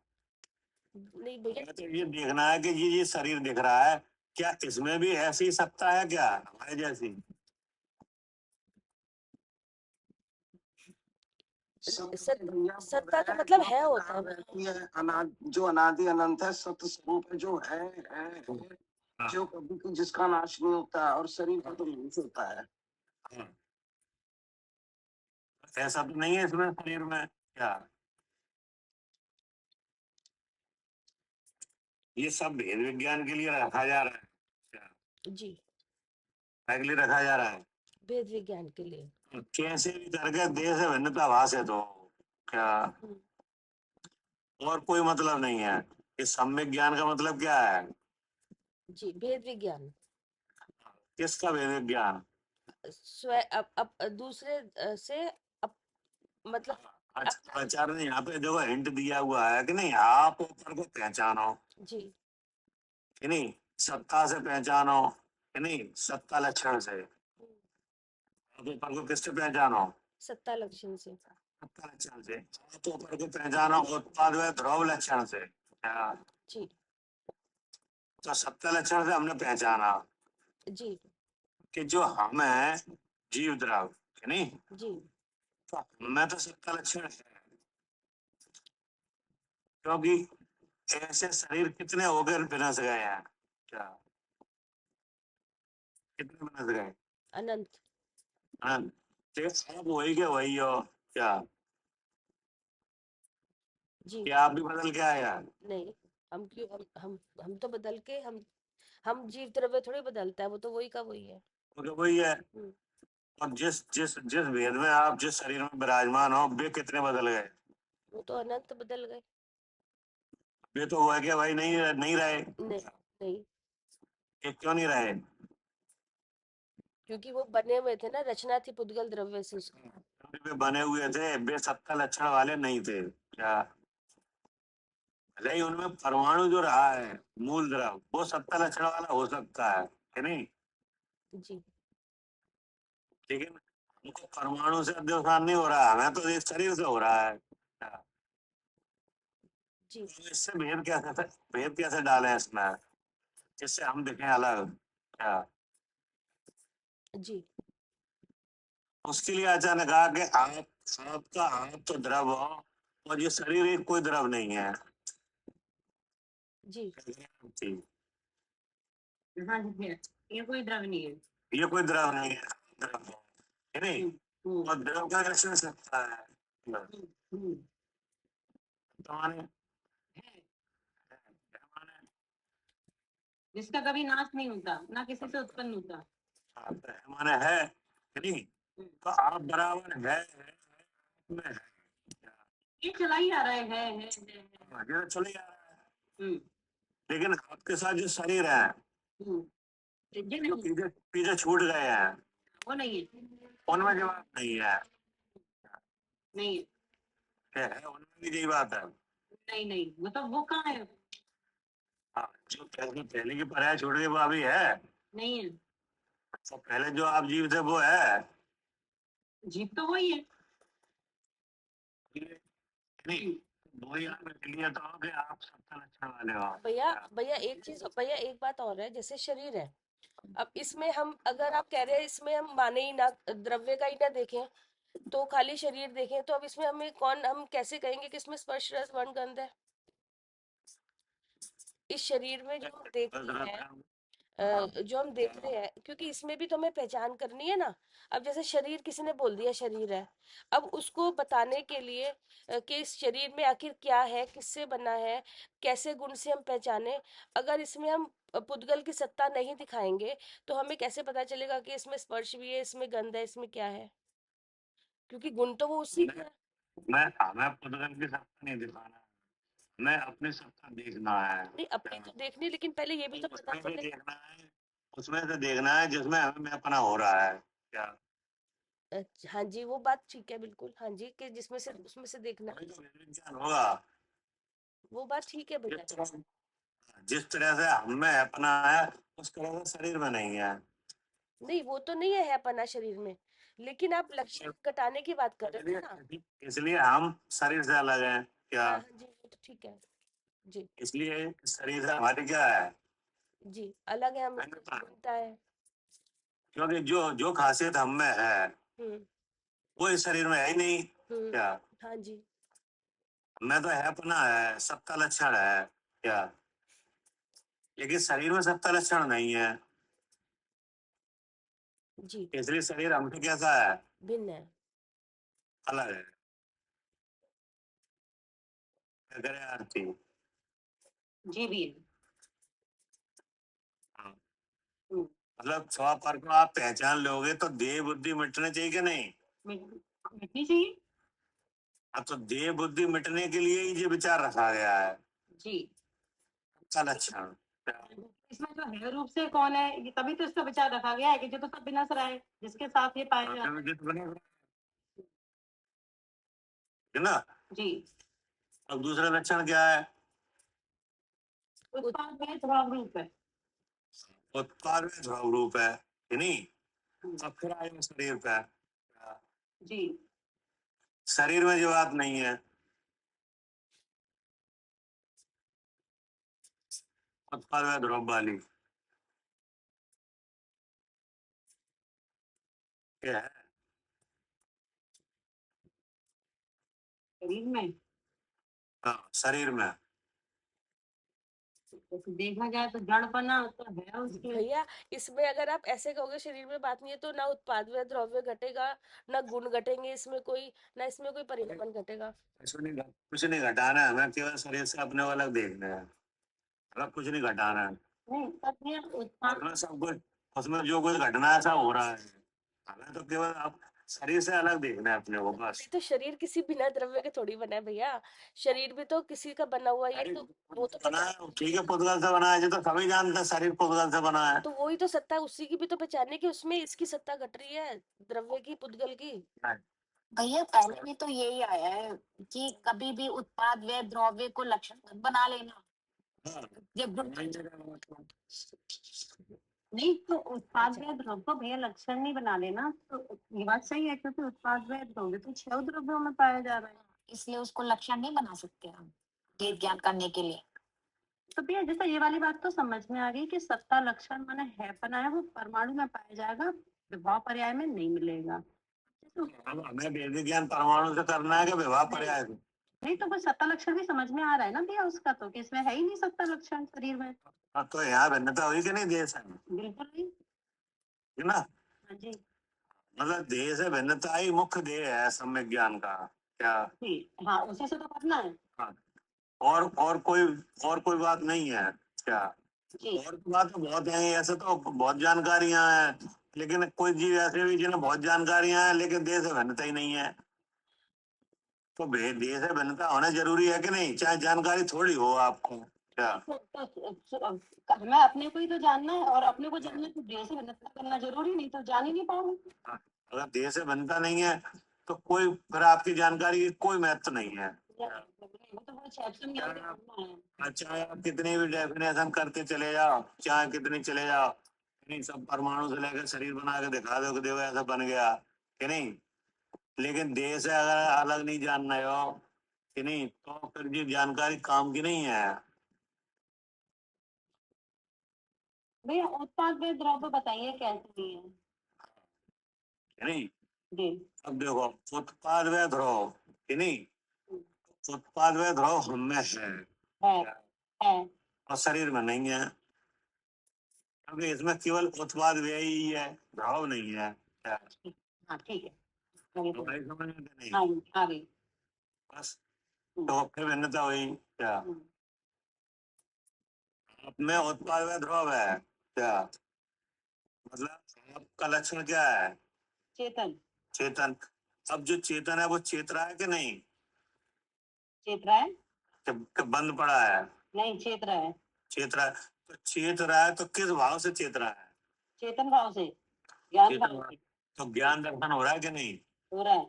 नहीं भैया, हमें तो ये देखना है कि ये शरीर दिख रहा है, क्या इसमें भी ऐसी सत्ता है क्या हमारे जैसी? सत्ता का मतलब है होता है। रहती है, जो अनादि अनंत है, सत्य स्वरूप है, जो है हाँ, जो कभी जिसका नाश नहीं होता है, और शरीर का तो नाश होता है। हाँ। ऐसा तो नहीं है इसमें शरीर में क्या? ये सब भेद विज्ञान के लिए रखा जा रहा है क्या? जी, के लिए रखा जा रहा है। भेद विज्ञान के लिए। कैसे भी करके देश है भिन्नता भाषे तो क्या? हम्म, और कोई मतलब नहीं है। इस सम्यक ज्ञान का मतलब क्या है? जी, भेद विज्ञान किसका भेद विज्ञान? स्व अब दूसरे से मतलब अच्छा आचार्य ने यहाँ पे देखो हिंट दिया हुआ है कि नहीं, आप ऊपर को पहचानो जी, कि नहीं, सत्ता से पहचानो कि नहीं, सत्ता लक्षण से। आप ऊपर को किससे पहचानो? सत्ता लक्षण से। सत्ता लक्षण से। आप ऊपर को पहचानो उत्पाद व ध्रुव लक्षण से क्या? जी तो सत्ता लक्षण से हमने पहचाना जी कि जो हम है जीव द्रव कि नहीं, जी तो हमें तो सत्ता लक्षण है, क्योंकि ऐसे शरीर कितने हो गए विनस गए हैं क्या? कितने विनस गए? अनंत। हाँ, तो आप वही के वही हो क्या? जी, क्या आप भी बदल के आए यार? नहीं, हम क्यों, हम तो बदल के हम जीव द्रव्य थोड़ी बदलता है, वो तो वही का वही है। वो तो वही है। हम्म, और जिस जिस जिस भेद में आप जिस शरीर में विराजमान हो वे कितने बदल गए? वो तो अनंत बदल गए। वे तो हुआ क्या भाई, नहीं नहीं रहे। नहीं नहीं, ये क्यों नहीं रहे? क्योंकि वो बने हुए थे ना, रचना थी पुद्गल द्रव्य से उसकी। क्योंकि वे बने हुए थे, वे सत्ता लक्षण वाले नहीं थे क्या? भले ही उनमें परमाणु जो रहा है मूल द्रव वो सत्ता लक्षण वाला हो सकता है कि नहीं, जी लेकिन उनको परमाणु से अध्यवसान नहीं हो रहा, हमें तो इस शरीर से हो रहा है क्या? जी तो इससे भेद कैसे डालें इसमें, जिससे हम दिखें अलग क्या? जी उसके लिए आचार्य ने कहा कि आपका आप तो द्रव हो और ये शरीर एक कोई द्रव नहीं है। जी जी, हाँ जी भैया, ये कोई द्रव नहीं है। ये कोई द्रव नहीं है, द्रव है नहीं। हम्म, और द्रव का कैसे सकता है? हम्म, तो माने है, माने जिसका कभी नाश नहीं होता, ना किसी से उत्पन्न होता। माने है कि नहीं, तो आप बराबर है में है। ये चला ही आ रहा है, है। ये तो चले जा रहा है, हम्म, लेकिन आपके साथ जो शरीर है हम्म, ये जो नहीं, पीछे पीछे छूट गए हैं वो नहीं है, उनमें जवाब नहीं है। नहीं है, क्या है उनमें भी यही बात है। नहीं नहीं, मतलब वो कहाँ है? हाँ, जो पहले पहले की पराया छूट गई वो अभी है। नहीं है, तो पहले जो आप जीव थे वो है जीव तो वही है। नहीं, वही आप इसलिए तो हो कि आप सत्ता लक्षण वाले हो। भैया भैया एक चीज, भैया एक बात और है, जैसे शरीर है, अब इसमें हम, अगर आप कह रहे हैं इसमें हम माने ही ना, द्रव्य का ही ना देखें, तो खाली शरीर देखें, तो अब इसमें हम कैसे कहेंगे कि इसमें स्पर्श रस वर्ण गंध है? इस शरीर में जो हम देख रहे हैं, जो हम देख रहे हैं, क्योंकि इसमें भी तो हमें पहचान करनी है ना। अब जैसे शरीर किसी ने बोल दिया शरीर है, अब उसको बताने के लिए कि इस शरीर में आखिर क्या है, किससे बना है, कैसे गुण से हम पहचाने, अगर इसमें हम पुद्गल की सत्ता नहीं दिखाएंगे, तो हमें कैसे पता चलेगा कि इसमें स्पर्श भी है, इसमें गंध है, इसमें क्या है? क्योंकि गुण तो वो उसी का है। मैं हमें पुद्गल की सत्ता नहीं दिखाना, मैं अपनी सत्ता देखना है, नहीं अपनी तो देखनी, लेकिन पहले ये भी तो पता उसमें भी चले। देखना है, उसमें से देखना है जिसमें हमें मैं अपना हो रहा है क्या। अच्छा, हाँ जी, वो बात ठीक है बिल्कुल, हाँ जी, कि जिसमें से उसमें से देखना, वही तो विज्ञान होगा। वो बात ठीक है जिस भैया। तरह जिस तरह से हमें अपना है उस तरह से शरीर में नहीं है। नहीं वो तो नहीं है अपना शरीर में, लेकिन आप लक्षण घटाने की बात कर रहे थे ना। इसलिए हम शरीर से अलग हैं क्या। हाँ हाँ जी, वो तो ठीक है जी। इसलिए शरीर से हमारी क्या है, जी अलग है, हम भिन्नता है। भिन्नता है। क्योंकि जो जो खासियत हम में है हम्म वो इस शरीर में है ही नहीं हम्म क्या। हाँ जी मैं तो है अपना है, सत्ता लक्षण है क्या, लेकिन शरीर में सत्ता लक्षण नहीं है। जी, इसलिए शरीर हमसे कैसा है, भिन्न है। अलग है। क्या करे आरती। जी भी है। हाँ। हम्म, मतलब स्व पर को आप पहचान लोगे तो देह बुद्धि मिटने चाहिए कि नहीं। मिटनी चाहिए। अब तो देह बुद्धि मिटने के लिए ही ये विचार रखा गया है, जी का लक्षण। इसमें जो है रूप से कौन है, ये तभी तो इसका विचार रखा गया है कि जो तो सब विनश्वर है, जिसके साथ ये पाया जाता है। है ना। जी अब दूसरा लक्षण क्या है, उत्पाद में स्वभाव रूप है। उत्पाद में ध्रुव रूप है कि नहीं। अब फिर आए शरीर पे। जी शरीर में जो बात नहीं है, उत्पाद में ध्रुव वाली क्या है। शरीर में हाँ शरीर में। देखा जाए तो जड़पना तो है उसके। भैया इसमें अगर आप ऐसे कहोगे शरीर में बात नहीं है, तो ना उत्पाद में द्रव्य घटेगा, ना गुण घटेंगे इसमें कोई, ना इसमें कोई परिवर्तन घटेगा। कुछ नहीं घटाना है, हमें केवल शरीर से अपने को अलग देखना है, हमें कुछ नहीं घटाना है। नहीं तब ये उत्पाद उसमें सब कुछ, उसमें जो कुछ घटना ऐसा हो रहा है, हमें तो केवल अब शरीर से अलग देखना है अपने को बस। नहीं तो शरीर किसी बिना द्रव्य के थोड़ी बना है भैया, शरीर भी तो किसी का बना हुआ ही है, तो वो तो बना पहचान। है ठीक है, पुद्गल से बना है, जो तो सभी जानते हैं शरीर पुद्गल से बना है। तो वही तो सत्ता, उसी की भी तो पहचानने की, उसमें इसकी सत्ता घट रही है, द्रव्य की, पुद्गल की। भैया पहले भी तो यही आया है कि कभी भी उत्पाद व द्रव्य को लक्षण मत बना लेना। हाँ, जब नहीं तो उत्पाद व द्रव्य को भैया लक्षण नहीं बना लेना, तो ये बात सही है, क्योंकि उत्पाद व द्रव्य तो 6 द्रव्यों में पाया जा रहा है। इसलिए उसको लक्षण नहीं बना सकते हम भेद ज्ञान करने के लिए। तो भैया जैसे ये वाली बात तो समझ में आ गई कि सत्ता लक्षण माने है पना है, वो परमाणु में पाया जाएगा, विभाव पर्याय में नहीं मिलेगा। अब हमें वैदिक ज्ञान परमाणु से करना है कि विवाह पर्याय से। नहीं तो कोई सत्ता लक्षण भी समझ में आ रहा है ना भैया उसका, तो कि इसमें है ही नहीं सत्ता लक्षण शरीर में। हाँ, तो यहाँ भिन्नता हुई कि नहीं देश है, बिल्कुल नहीं। है ना। हाँ जी मतलब देह से भिन्नता ही मुख्य देह है सम्यक ज्ञान का क्या। जी हाँ, उसी से तो करना है। हाँ, और कोई बात नहीं है क्या। जी और बात तो बहुत है, ऐसे तो बहुत जानकारियां हैं, लेकिन कोई जीव ऐसे भी जिन्हें बहुत जानकारियां हैं लेकिन देह से भिन्नता ही नहीं है। तो देह से भिन्नता होना जरूरी है कि नहीं, चाहे जानकारी थोड़ी हो आपको क्या। हमें अपने को ही तो जानना है, और अपने को जानना है तो देह से भिन्नता करना जरूरी, नहीं तो जान ही नहीं पाओगे। अगर देह से भिन्नता नहीं है तो कोई फिर आपकी जानकारी की कोई महत्व नहीं है। वो तो वो exception ज्ञान का करना है। चाहे आप कितनी भी डेफिनेशन करते चले जाओ, चाहे कितनी चले जाओ, नहीं सब परमाणु से लेकर शरीर बना के दिखा दो कि देखो ऐसा बन गया कि नहीं, लेकिन देह से अगर अलग नहीं जानना हो कि नहीं, तो फिर ये जानकारी काम की नहीं है। भैया उत्पाद व द्रव्य बताइए कैसे है। कि नहीं। जी अब देखो, उत्पाद व ध्रुव कि नहीं, उत्पाद व ध्रुव हमें है है और शरीर में नहीं है, क्योंकि इसमें केवल उत्पाद व्यय ही है, ध्रुव नहीं है क्या? हाँ ठीक है, आगे तो बढ़ो। भाई समझ में कि नहीं, आगे आगे। बस। तो फिर भिन्नता हुई क्या, में उत्पाद व ध्रुव है क्या, मतलब आपका लक्षण क्या है, चेतन चेतन। अब जो चेतन है वो चेत रहा है कि नहीं, चेत रहा है। कि बंद पड़ा है? नहीं, चेत रहा है। चेत रहा है। तो चेत रहा है तो किस भाव से चेत रहा है? चेतन भाव से, ज्ञान चेतन भाव भाव। से तो ज्ञान दर्शन हो रहा है कि नहीं? हो रहा है।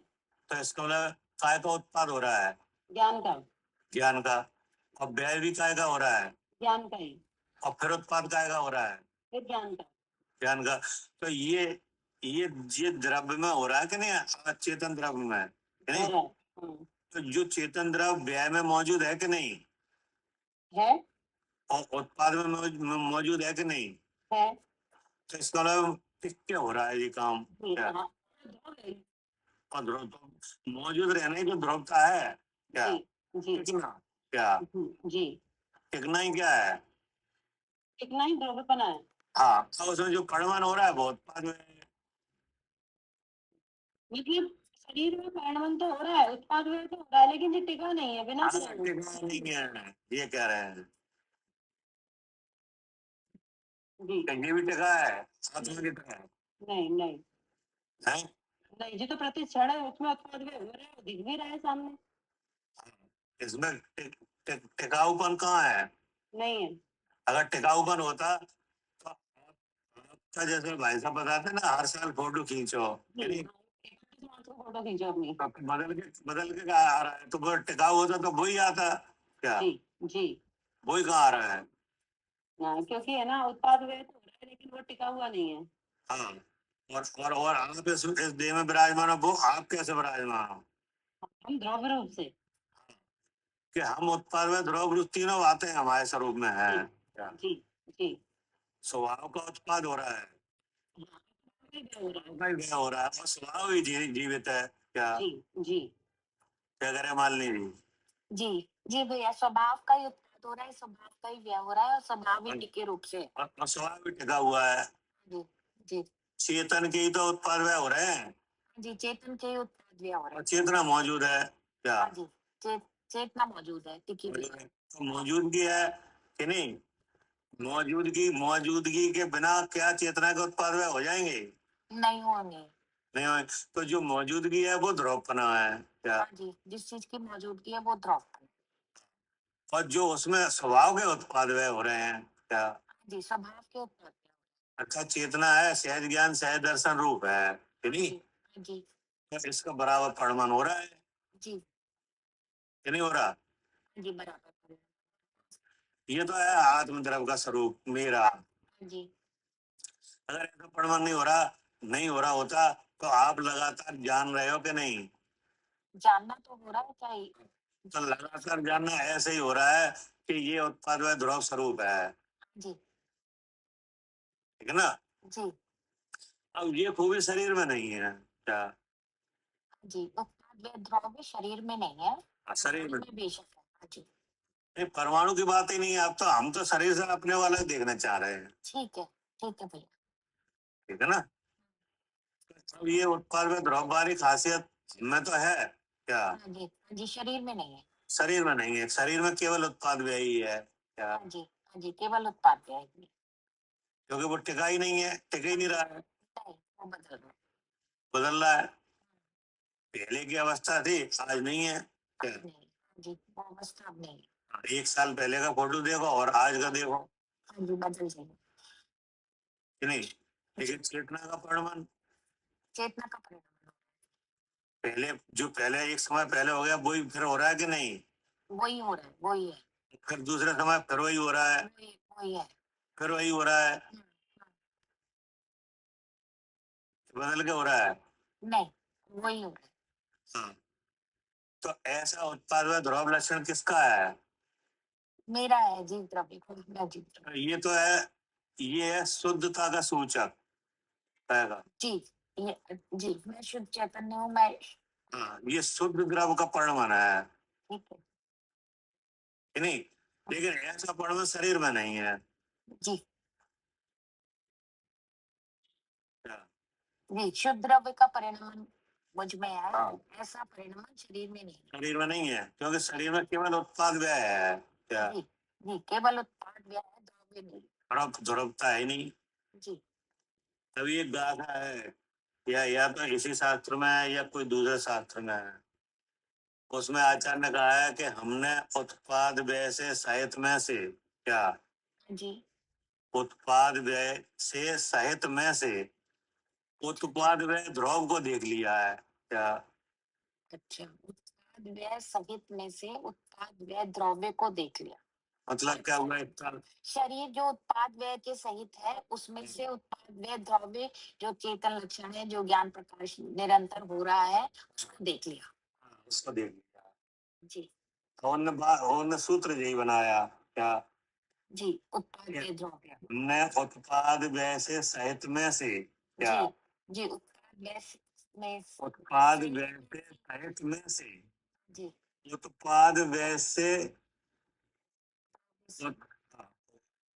तो इसका मतलब काय का उत्पाद हो रहा है? ज्ञान का, ज्ञान का। और व्यय भी काय का हो रहा है? ज्ञान का ही, और फिर उत्पाद काय का हो रहा है? फिर ज्ञान का। ज्ञान का। तो ये द्रव्य में हो रहा है कि नहीं? अचेतन द्रव्य में, कि हो नहीं? रहा है। हाँ, तो जो चेतन द्रव्य व्यय में मौजूद है कि नहीं? है, और उत्पाद में मौजूद है कि नहीं? है। तो इसका मतलब क्या हो रहा है ये काम? जी, क्या? हाँ, ध्रुव है। और ध्रुव तो मौजूद रहना ही तो ध्रुवता है क्या? जी, जी, टिकना क्या? जी, टिकना ही क्या है? कितना ही ध्रुवपना है। हाँ, तो उसमें जो परिमाण हो रहा है वो उत्पाद में है। मतलब शरीर में परिणमन तो हो रहा है, उत्पाद में तो हो रहा है, लेकिन ये टिका नहीं है, बिना हाँ, परिणाम। टिकना नहीं है, ये कह रहे हैं। जी, ये भी टिका है, आत्मा की तरह नहीं, नहीं, है। नहीं, जी तो प्रतिक्षण है, उसमें उत्पाद में हो रहा है, वो दिख भी रहा है सामने। इसमें टिकाऊपन कहाँ है? नहीं है। अगर टिकाऊपन होता तो आपका जैसे भाई साहब बताते हैं ना, हर साल फोटो खींचो, जी, यानी फोटो खींचो अपनी। तो बदल के क्या आ रहा है? तो वो टिकाऊ होता तो वही आता क्या? जी, जी, वही कहाँ आ रहा है? हाँ, क्योंकि है ना, उत्पाद वे तो हो रहा है, लेकिन वो टिका हुआ नहीं है। हाँ। और आप इस देह में विराजमान हो, वो आप कैसे विराजमान हो? हम द्रव्य रूप से। कि हम उत्पाद में ध्रुव रूप तीनों बातें हमारे स्वरूप में है जी, क्या? जी, जी, स्वभाव का उत्पाद हो रहा है, हाँ, हो रहा है। स्वभाव का ही व्यय हो रहा है, और स्वभाव ही जीवित है क्या? जी, जी, क्या करे मालिनी जी? जी, जी भैया, स्वभाव का ही उत्पाद हो रहा है, स्वभाव का ही व्यय हो रहा है, और स्वभाव ही टिके रूप से। और स्वभाव भी टिका हुआ है। जी, जी, चेतन के ही तो उत्पाद व्यय हो रहे हैं, जी, चेतन के ही उत्पाद व्यय हो रहा और है। चेतना मौजूद है क्या? हाँ जी, चेतना मौजूद है, टिकी भी मौजूद है। है। तो मौजूदगी है कि नहीं? मौजूदगी के बिना क्या चेतना के उत्पाद व्यय हो जाएंगे? नहीं होंगे। नहीं होंगे। तो जो मौजूदगी है वो ध्रुवपना है क्या? हाँ जी, जिस चीज की मौजूदगी है वो ध्रुवपन। और जो उसमें स्वभाव के उत्पाद व्यय हो रहे हैं क्या? जी, स्वभाव के उत्पाद व्यय हो अच्छा, चेतना है, सहज ज्ञान सहज दर्शन रूप है कि रहे नहीं? हैं। जी, जी, तो इसका बराबर परिमाण हो रहा है जी, कि नहीं हो रहा? जी, बराबर। ये तो है आत्मद्रव्य का स्वरूप मेरा। जी, अगर ऐसा परिमाण नहीं हो रहा होता तो आप लगातार जान रहे हो कि नहीं? जानना तो हो रहा है, चाहिए। तो लगातार जानना ऐसे ही हो रहा है कि ये उत्पाद व ध्रुव स्वरूप है, जी, ठीक है ना? जी, अब ये खूबी शरीर में नहीं है क्या? जी, उत्पाद व्यय ध्रुव शरीर में नहीं है, शरीर में में बेशक है। हाँ जी, नहीं, परमाणु की बात ही नहीं है। अब तो हम तो शरीर से अपने वाला ही देखना चाह रहे हैं, ठीक है, ठीक है भैया। ठीक है ना? अब ये उत्पाद व ध्रुव वाली खासियत में तो है क्या? हाँ जी, हाँ जी, शरीर में नहीं है। शरीर में नहीं है, शरीर में केवल उत्पाद व्यय ही है क्या? हाँ जी, हाँ जी, केवल उत्पाद व्यय है। क्योंकि वो टिका ही नहीं है, टिक ही नहीं रहा है, नहीं, वो बदल रहा है। बदल रहा है। पहले की अवस्था थी, आज नहीं है क्या? अब नहीं, हाँ जी, वो अवस्था अब नहीं है। एक साल पहले का फोटो देखो और आज का देखो, हाँ जी, बदल जाएगी। कि नहीं? लेकिन चेतना का परिमाण चेतना का परिणाम पहले एक समय पहले हो गया वही फिर हो रहा है कि नहीं? वही हो रहा है, वही है, फिर दूसरे समय फिर वही हो रहा है, वही है। फिर वही हो रहा है, बदल के हो रहा है। नहीं, वही हो रहा है। हाँ। तो ऐसा उत्पाद व ध्रुव लक्षण किसका है? मेरा है जीव द्रव्य को, मैं जीव द्रव्य। ये है शुद्धता का सूचक रहेगा। जी, ये जी, मैं शुद्ध चैतन्य हूँ, मैं। हाँ, ये शुद्ध द्रव का परिमाण है ठीक है। कि नहीं? लेकिन ऐसा परिमाण शरीर में नहीं है जी, क्या? जी, शुद्ध द्रव्य का परिणाम मुझ में है, हाँ। ऐसा परिणाम शरीर में नहीं है। शरीर में नहीं है, क्योंकि शरीर में केवल उत्पाद व्यय है क्या? जी, जी, केवल उत्पाद व्यय है, द्रव्य नहीं। ध्रुवता है नहीं। जी, तभी एक गाथा है, या तो इसी शास्त्र में है या कोई दूसरे शास्त्र में है। उसमें आचार्य ने कहा है कि हमने उत्पाद व्यय से सहित में से क्या जी उत्पाद व्यय से सहित में से उत्पाद व्यय ध्रुव को देख लिया है क्या। अच्छा, उत्पाद व्यय सहित में से उत्पाद व्यय द्रव्य को देख लिया। मतलब क्या हुआ इसका। शरीर जो उत्पाद व्यय के सहित है उसमें से उत्पाद व्यय द्रव्य जो चेतन लक्षण है जो ज्ञान प्रकाश निरंतर हो रहा है उसको देख लिया। उसको देख लिया जी उन्होंने सूत्र यही बनाया क्या। जी उत्पाद व्यय द्रव्य। हमने उत्पाद व्यय से सहित में से क्या जी उत्पाद व्यय में उत्पाद व्यय से सहित में से जी उत्पाद व्यय से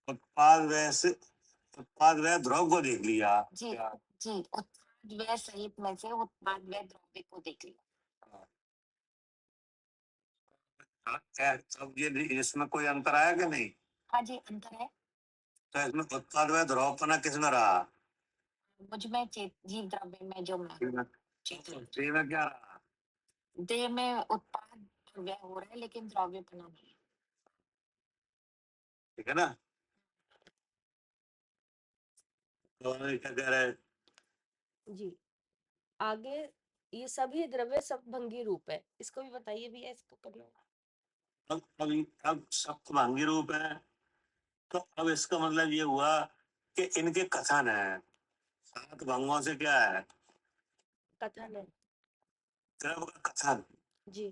उत्पाद व्यय से उत्पाद व्यय ध्रुव को देख लिया जी क्या? जी उत्पाद व्यय सहित में से उत्पाद व्यय द्रव्य को देख लिया। अब ये इसमें कोई अंतर आया कि नहीं। हाँ जी अंतर है। तो इसमें उत्पाद व्यय ध्रुवपना किसमें रहा। मुझ में जीव द्रव्य में जो मैं चेतन देह में क्या रहा। देह में उत्पाद और व्यय हो रहा है लेकिन द्रव्यपना नहीं है। ठीक है ना। तो क्या कह रहे हैं। जी आगे ये सभी द्रव्य सप्तभंगी रूप है, इसको भी बताइए भैया, इसको करना है। अब सप्तभंगी रूप है तो अब इसका मतलब ये हुआ कि इनके कथन है सात भंगों से क्या है कथन है। द्रव का कथन। जी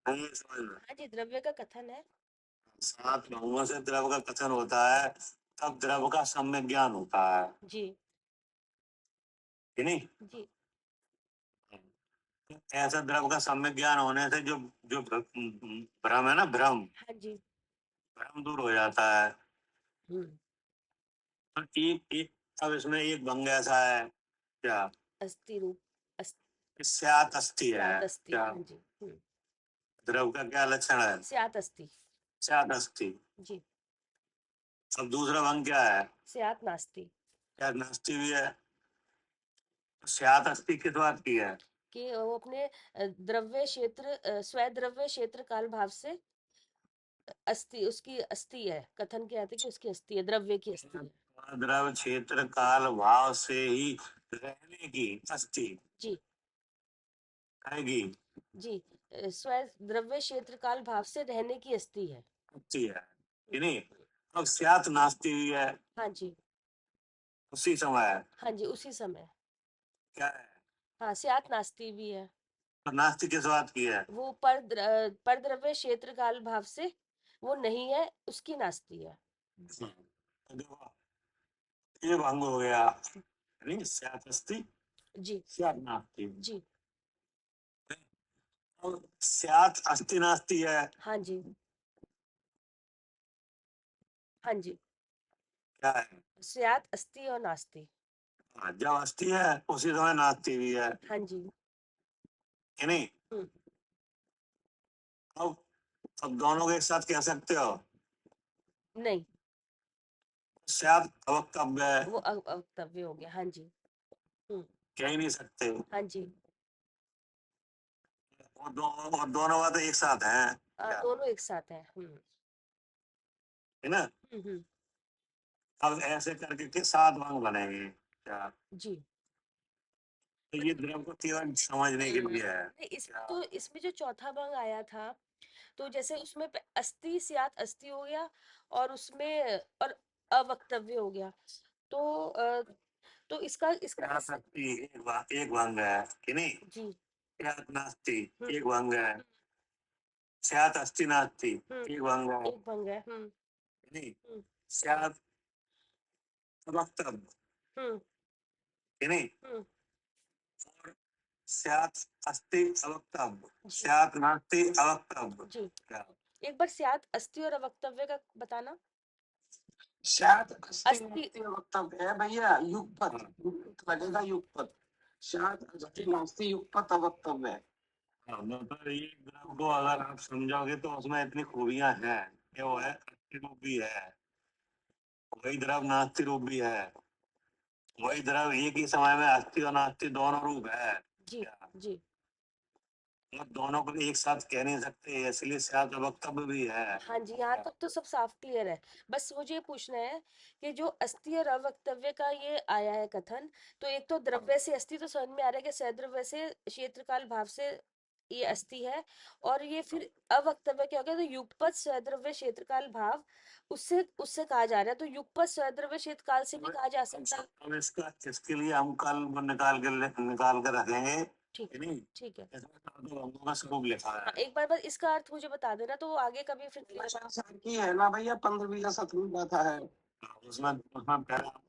नहीं समझ में। हाँ जी, द्रव्य का कथन है। सात भंगों से द्रव का कथन होता है तब द्रव का सम्यक ज्ञान होता है जी कि नहीं। जी ऐसा द्रव का सम्यक ज्ञान होने से जो जो भ्रम है ना भ्रम हाँ जी। भ्रम दूर हो जाता है। हम्म तो एक अब इसमें एक भंग ऐसा है क्या अस्थि रूप स्यात् अस्थि है स्यात् अस्थि। क्या। हाँ जी द्रव का क्या लक्षण है स्यात् अस्थि। स्यात् अस्थि। जी अब दूसरा भंग क्या है स्यात् नास्ति। क्या नास्ति भी है। स्यात् अस्थि किस बात की है कि वो अपने द्रव्य क्षेत्र स्वद्रव्य क्षेत्र काल भाव से अस्थि, उसकी अस्थि है। कथन क्या है कि उसकी अस्थि है, द्रव्य की अस्थि है। द्रव क्षेत्र काल भाव से ही रहने की अस्थि जी कहेगी जी स्व द्रव्य क्षेत्र काल भाव से रहने की अस्थि है। अस्थि है कि नहीं। अब स्यात् नास्ति भी है हाँ जी उसी समय है हाँ जी उसी समय। क्या है। हाँ स्यात् नास्ति भी है। तो नास्ति किस बात की है वो पर द्रव्य क्षेत्र काल भाव से वो नहीं है, उसकी नास्ति है। तो देखो ये भंग हो गया नहीं स्यात् अस्थि जी स्यात् नास्ति। जी और स्यात् अस्थि नास्ति है हाँ जी हाँ जी क्या है। स्यात् अस्थि और नास्ति। जब अस्थि है उसी समय नास्ति भी है हाँ जी कि नहीं। हम्म अब अब दोनों को एक साथ कह सकते हो नहीं, स्यात् अवक्तव्य है वो अवक्तव्य हो गया। हाँ जी कह ही नहीं सकते। हाँ जी और दोनों बातें एक साथ हैं क्या? दोनों एक साथ है। है ना। हम्म अब ऐसे करके के सात भंग बनेंगे क्या। जी तो ये द्रव को केवल समझने के लिए है नहीं, इसमें तो इसमें जो चौथा भंग आया था तो जैसे उसमें अस्थि स्यात् अस्थि हो गया और उसमें और अवक्तव्य हो गया। तो इसका इसका एक भंग है कि नहीं। जी स्यात् नास्ति हम्म, एक भंग है स्यात् अस्थि नास्ति हम्म, एक भंग है एक भंग है। नहीं हम्म, स्यात् अवक्तव्य हम्म, कि नहीं। हम्म, और स्यात् अस्थि अवक्तव्य जी स्यात् नास्ति अवक्तव्य जी क्या। एक बार स्यात् अस्थि और अवक्तव्य का बताना। शायद अस्थि अस्थि नास्ति वक्तव्य है भैया युगपत लगेगा युगपत शायद अस्थि नास्ति युगपत अवक्तव्य है। हाँ, मतलब ये ग्राफ को अगर आप समझोगे तो उसमें इतनी खूबियां हैं कि वो है अस्थि रूप भी है वही द्रव नास्ति रूप भी है वही द्रव एक ही समय में अस्थि और नास्ति दोनों रूप है जी क्या? जी और दोनों को एक साथ कह नहीं सकते, इसलिए साथ वक्तव्य भी है। हाँ जी, यहाँ तक तो सब साफ क्लियर है। बस मुझे ये पूछना है कि जो अस्थि और अवक्तव्य का ये आया है कथन, तो एक तो द्रव्य से अस्थि तो समझ में आ रहा है कि सद्रव्य से क्षेत्रकाल भाव से ये अस्थि है, और ये फिर अवक्तव्य क्या हो गया, तो युगपत सद्रव्य क्षेत्रकाल भाव उससे उससे कहा जा रहा है, तो युगपत सद्रव्य क्षेत्रकाल से भी कहा जा सकता है। अब इसके लिए हम कल वो निकाल के रखेंगे। ठीक है, नहीं, ठीक है। इसमें साधु भंगों का स्वरूप लिखा हाँ, है। एक बार बस इसका अर्थ मुझे बता देना, तो वो आगे कभी फिर क्लियर। संसार की है ना भैया, 15 शत्रु गाथा है उसमें उसमें पहला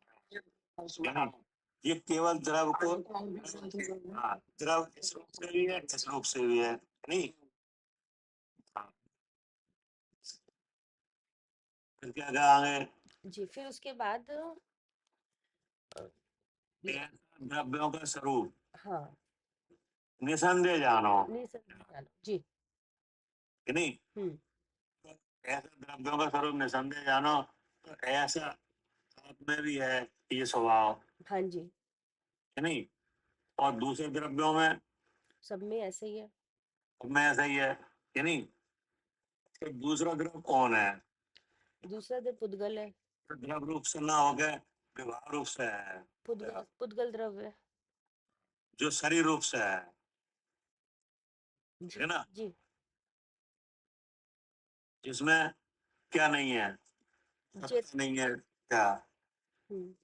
उसमें। यानी ये केवल द्रव को, हाँ, हाँ, द्रव इस रूप से भी है, इस रूप से भी है। नहीं, हाँ, फिर क्या कहा आगे, जी, फिर उसके बाद ये- द्रव्यों का स्वरूप हाँ, निसंदेह जानो। निसंदेह जी। कि नहीं, हम्म। ऐसे द्रव्यों का स्वरूप निसंदेह जानो, तो ऐसा आप में भी है ये स्वभाव। हाँ जी, कि नहीं, और दूसरे द्रव्यों में सब में ऐसे ही है। में ऐसा ही है। कि नहीं, तो दूसरा द्रव कौन है, दूसरा दे पुद्गल है। तो द्रव रूप से ना हो गए, विभाव रूप से है, पुद्गल द्रव्य। जो शरीर रूप से है। जी है ना, जी। जिसमें क्या नहीं है, चेत सत्ता नहीं है, क्या, हम्म,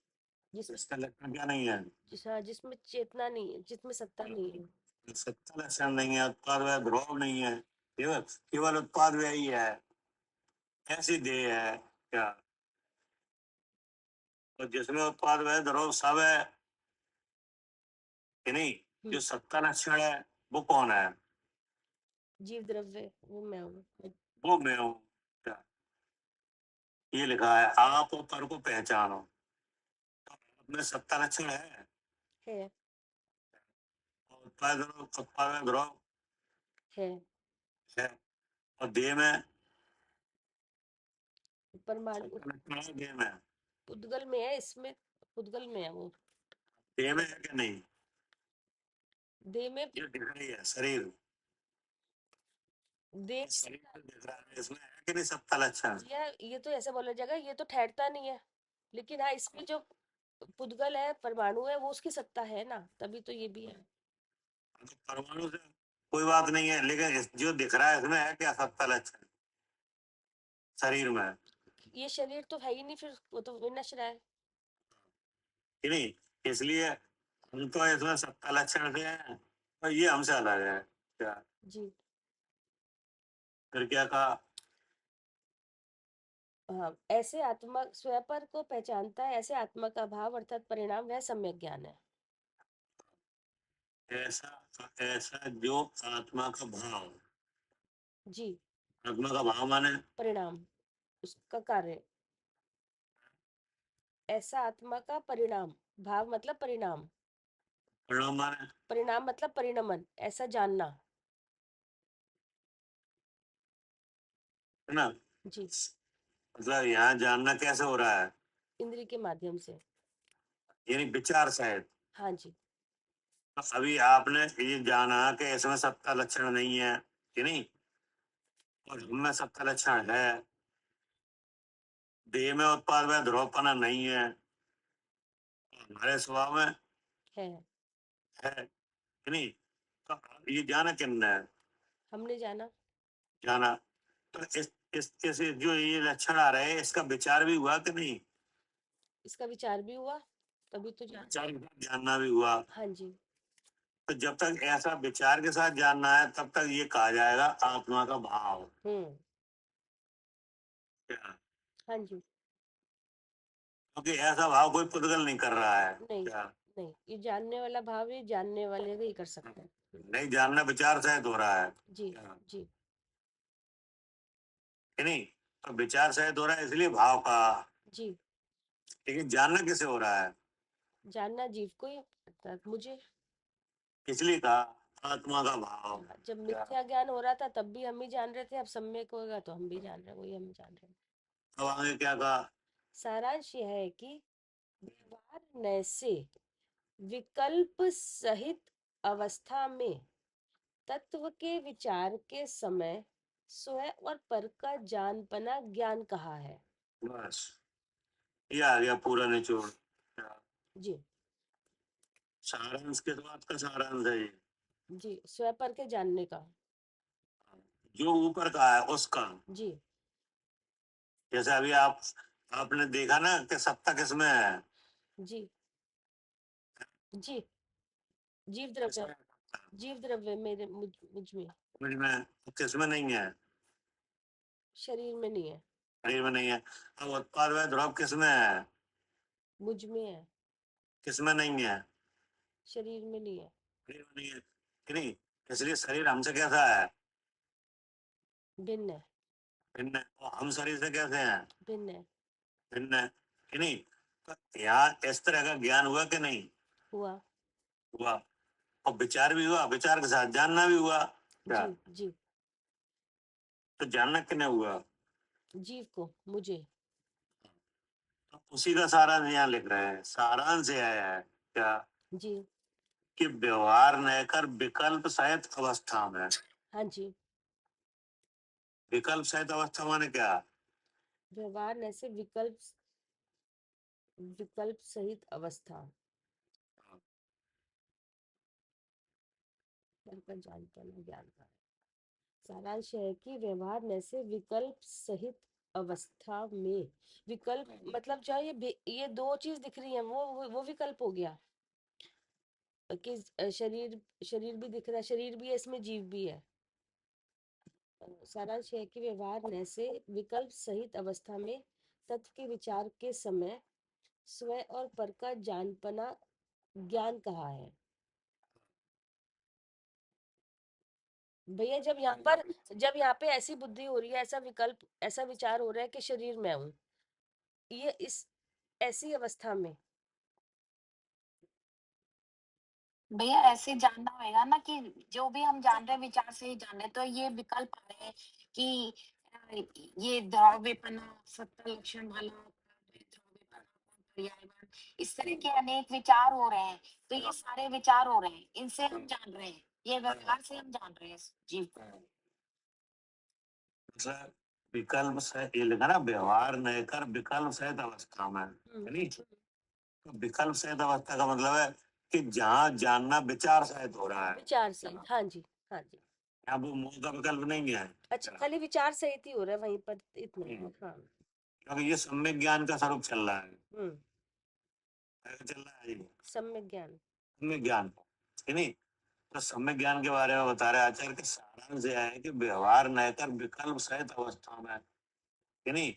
जिसमें इसका लक्षण क्या नहीं है, हाँ, जिसमें चेतना नहीं है, जिसमें सत्ता नहीं है। सत्ता लक्षण नहीं है, उत्पाद व्यय ध्रुव नहीं है, केवल केवल उत्पाद व्यय ही है, ऐसी देह है क्या। और जिसमें उत्पाद व्यय ध्रुव सब है, कि नहीं, जो सत्ता लक्षण है वो कौन है, जीव द्रव्य, वो मैं हूँ। वो मैं हूँ क्या। ये लिखा है, आप और पर को पहचानो, तो आप में सत्ता लक्षण है और उत्पाद व्यय ध्रुव है है, और देह में परमाणु सत्ता लक्षण है, देह में, पुद्गल में है, इसमें पुद्गल में है वो। देह में है कि नहीं, देह में ये दिख रही है शरीर, देह शरीर में दिख रहा है, इसमें है कि नहीं सत्ता लक्षण। ये तो ऐसे बोला जाएगा, ये तो ठहरता नहीं है, लेकिन हाँ, इसमें जो पुद्गल है, परमाणु है, वो उसकी सत्ता है ना, तभी तो ये भी है। तो परमाणु से कोई बात नहीं है, लेकिन जो दिख रहा है इसमें है क्या सत्ता लक्षण शरीर में, ये शरीर तो है ही नहीं, फिर वो तो विनश्वर है। कि नहीं, इसलिए हम तो इसमें सत्ता लक्षण से हैं, और ये हमसे अलग है क्या। जी फिर क्या कहा, हाँ, ऐसे आत्मा स्वपर को पहचानता है, ऐसे आत्मा का भाव अर्थात परिणाम वह सम्यक ज्ञान है। ऐसा ऐसा जो आत्मा का भाव, जी, आत्मा का भाव माने परिणाम, उसका कार्य, ऐसा आत्मा का परिणाम, भाव मतलब परिणाम, परिणाम माने, परिणाम मतलब परिणमन, ऐसा जानना। है ना, जी, मतलब यहाँ जानना कैसे हो रहा है, इंद्रिय के माध्यम से। यानी विचार सहित। हाँ जी, अभी आपने ये जाना कि इसमें सत्ता लक्षण नहीं है, कि नहीं, और हमें सत्ता लक्षण है, देह में उत्पाद में ध्रुवपना नहीं है, हमारे स्वभाव में है, है, कि नहीं, तो ये जाना किन है, हमने जाना। जाना, तो इस जो ये लक्षण आ रहे हैं इसका विचार भी हुआ कि नहीं, इसका विचार भी हुआ, तभी तो जान। विचार के साथ जानना भी हुआ। हाँ जी, तो जब तक ऐसा विचार के साथ जानना है तब तक ये कहा जाएगा आत्मा का भाव क्या, हाँ जी। क्योंकि ऐसा भाव कोई पुद्गल नहीं कर रहा है नहीं क्या, नहीं, ये जानने वाला भाव ये जानने वाले ही कर सकते हैं। नहीं जानना विचार सहित हो रहा है जी क्या, जी कि नहीं, तो विचार सहित हो रहा है इसलिए भाव का, जी। लेकिन जानना किसे हो रहा है, जानना जीव को ही, अर्थात मुझे। इसलिए कहा आत्मा का भाव जब क्या। मिथ्या ज्ञान हो रहा था तब भी हम ही जान रहे थे, अब सम्यक होगा तो हम भी जान रहे हैं, वही हम जान रहे हैं। अब आगे क्या कहा, सारांश यह है कि व्यवहार नैसे विकल्प सहित अवस्था में तत्व के विचार के समय स्वयं और पर का जानपना ज्ञान कहा है। बस ये आ गया पूरा निचोड़। जी सारांश किस बात का सारांश है ये? जी, स्वयं पर के जानने का। जो ऊपर का है उसका। जी जैसे अभी आपने देखा ना कि सत्ता किसमें है? जी जी, जीव द्रव्य, जीव द्रव्य मेरे मुझ में, मुझ में किसमें नहीं है? शरीर में नहीं है, शरीर में नहीं है। अब उत्पाद व ध्रुव किसमें है? मुझ में है, किसमें नहीं है? शरीर में नहीं है। शरीर में नहीं है कि नहीं? इसलिए शरीर हमसे कैसा है? भिन्न है, भिन्न है। और हम शरीर से कैसे हैं? भिन्न है। भिन्न है कि नहीं? तो यहाँ इस तरह का ज्ञान हुआ कि नहीं हुआ। हुआ? और विचार भी हुआ, विचार के साथ जानना भी हुआ। क्या? जी जी, तो जानना किने हुआ? जीव को, मुझे। तो उसी का सारांश यहाँ लिख रहे हैं। सारांश ये आया है क्या जी कि व्यवहार न कर विकल्प सहित अवस्था में। हाँ जी, विकल्प सहित अवस्था माने क्या? व्यवहार ऐसे विकल्प सहित अवस्था पर का जानपना ज्ञान का है। सारांश है कि व्यवहार में से विकल्प सहित अवस्था में, विकल्प मतलब जो ये दो चीज दिख रही है, वो विकल्प हो गया कि शरीर शरीर भी दिख रहा है, शरीर भी है इसमें, जीव भी है। सारांश है कि व्यवहार में से विकल्प सहित अवस्था में तत्व के विचार के समय स्वयं और पर का जानपना ज्ञान कहा है। भैया जब यहाँ पे ऐसी बुद्धि हो रही है, ऐसा विकल्प, ऐसा विचार हो रहा है कि शरीर मैं हूँ, ये इस ऐसी अवस्था में भैया ऐसे जानना होगा ना कि जो भी हम जान रहे हैं विचार से ही जान रहे हैं, तो ये विकल्प आ रहे हैं कि ये द्रव्यपना, सत्ता लक्षण वाला, द्रव्यपना, पर्यायवान, इस तरह के अनेक विचार हो रहे हैं। तो ये सारे विचार हो रहे हैं, इनसे हम जान रहे हैं, ये व्यवहार से हम जान रहे हैं इस जीव को। मतलब विकल्प से ये लिखा ना, व्यवहार न कर विकल्प सहित अवस्था में, है नहीं? तो विकल्प सहित अवस्था का मतलब है कि जहाँ जानना विचार सहित हो रहा है। विचार सहित, हाँ जी, हाँ जी। यहाँ वो मुंह का विकल्प नहीं है। अच्छा, खाली विचार सहित ही हो रहा है वहीं पर, इतना ही, हाँ। क्योंकि ये सम्यक ज्ञान का स्वरूप चल रहा है। हम्म, कैसे चल रहा है ये? सम्यक ज्ञान। सम्यक ज्ञान, है नहीं? तो सम्यक ज्ञान के बारे में बता रहे आचार्य के सारांश यह है कि व्यवहार न कर विकल्प सहित अवस्था में, है नहीं?